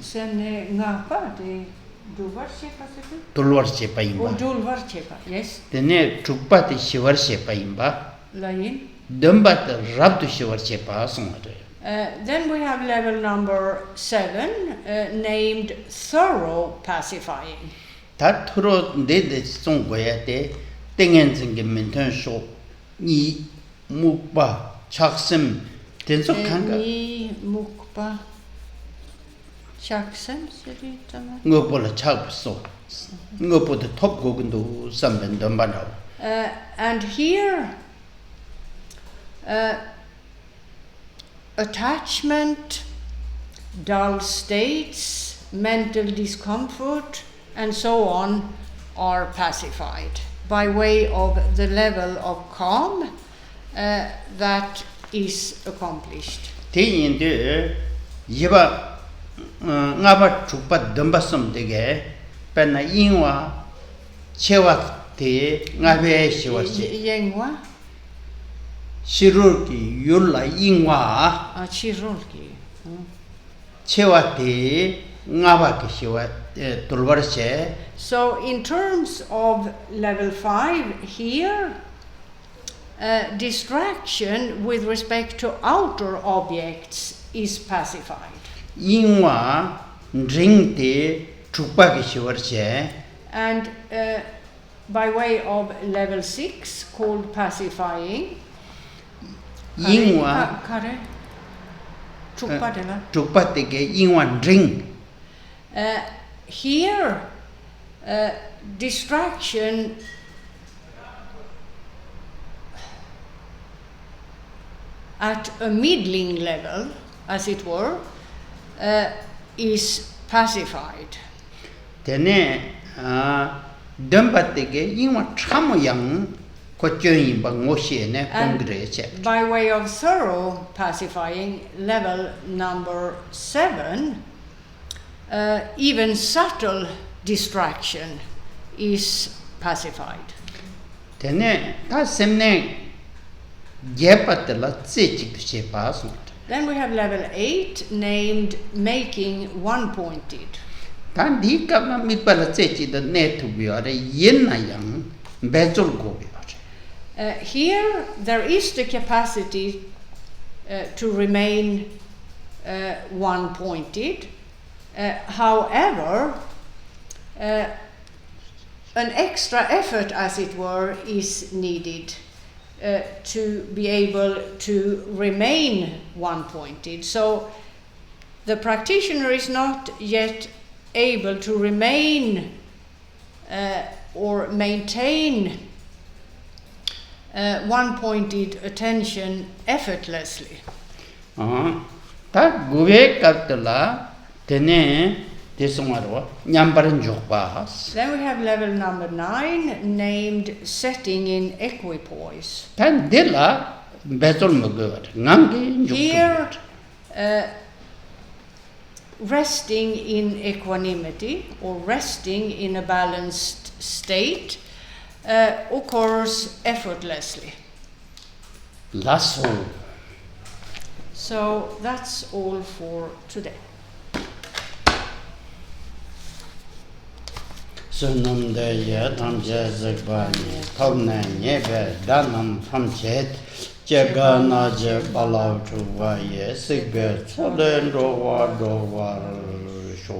Speaker 2: semne ngapa te Duvar shepa setu?
Speaker 1: Tulwar shepa imba.
Speaker 2: Dulvar shepa, yes.
Speaker 1: Tene chukpa te shivar shepa imba.
Speaker 2: Lain.
Speaker 1: Damba te rabdu shivar shepa songare.
Speaker 2: Then we have level number 7, named thorough pacifying.
Speaker 1: Ta thuro de songgoya te tengen zenge menten sho ni mukba chaksim tenso kanga.
Speaker 2: Ni mukba chaksem seritama.
Speaker 1: Ngopola chakso. Ngopola top gogundu samben damba now.
Speaker 2: And here, attachment, dull states, mental discomfort, and so on are pacified by way of the level of calm that is accomplished.
Speaker 1: Teyinde yiba ngaba chukpa damba somdege penna inwa chewa te ngabe shiwarche.
Speaker 2: Yengwa?
Speaker 1: Shirurki yulla inwa
Speaker 2: Chirurgi.
Speaker 1: chewa te ngaba ke shiwa tulwarche.
Speaker 2: So in terms of level 5 here, distraction with respect to outer objects is pacified.
Speaker 1: Inwa ring te chukpa ke shiwarche.
Speaker 2: And by way of level 6, called pacifying,
Speaker 1: Inwa
Speaker 2: Kare? Chukpa dela.
Speaker 1: chukpa te ke inwa ring.
Speaker 2: Here, distraction at a middling level, as it were, is pacified.
Speaker 1: Tene damba te ke inwa chamoyang ko chöyin ba ngoshe ne kongre che.
Speaker 2: By way of thorough pacifying, level number 7, even subtle distraction is pacified.
Speaker 1: Tene ta semne gepatela tsechik che pasu.
Speaker 2: Then we have level 8, named making one-pointed.
Speaker 1: Ta di kapna mitpala tsechi da ne tu biare yin na yang bezol go biare.
Speaker 2: Here there is the capacity to remain one-pointed. However, an extra effort, as it were, is needed to be able to remain one-pointed. So the practitioner is not yet able to remain or maintain one-pointed attention effortlessly.
Speaker 1: Ta gube kaptela tene desongaro nyambaran jokbas.
Speaker 2: Then we have level number 9, named setting in equipoise.
Speaker 1: Tan dela bezol mogar ngamge
Speaker 2: Here, resting in equanimity or resting in a balanced state occurs effortlessly.
Speaker 1: lasso.
Speaker 2: So that's all for today.
Speaker 1: Sunam de ye tam je zakbani thamna nyebe danam phamchet jega na je balaw chu wa ye sikbe cholen ro wa sho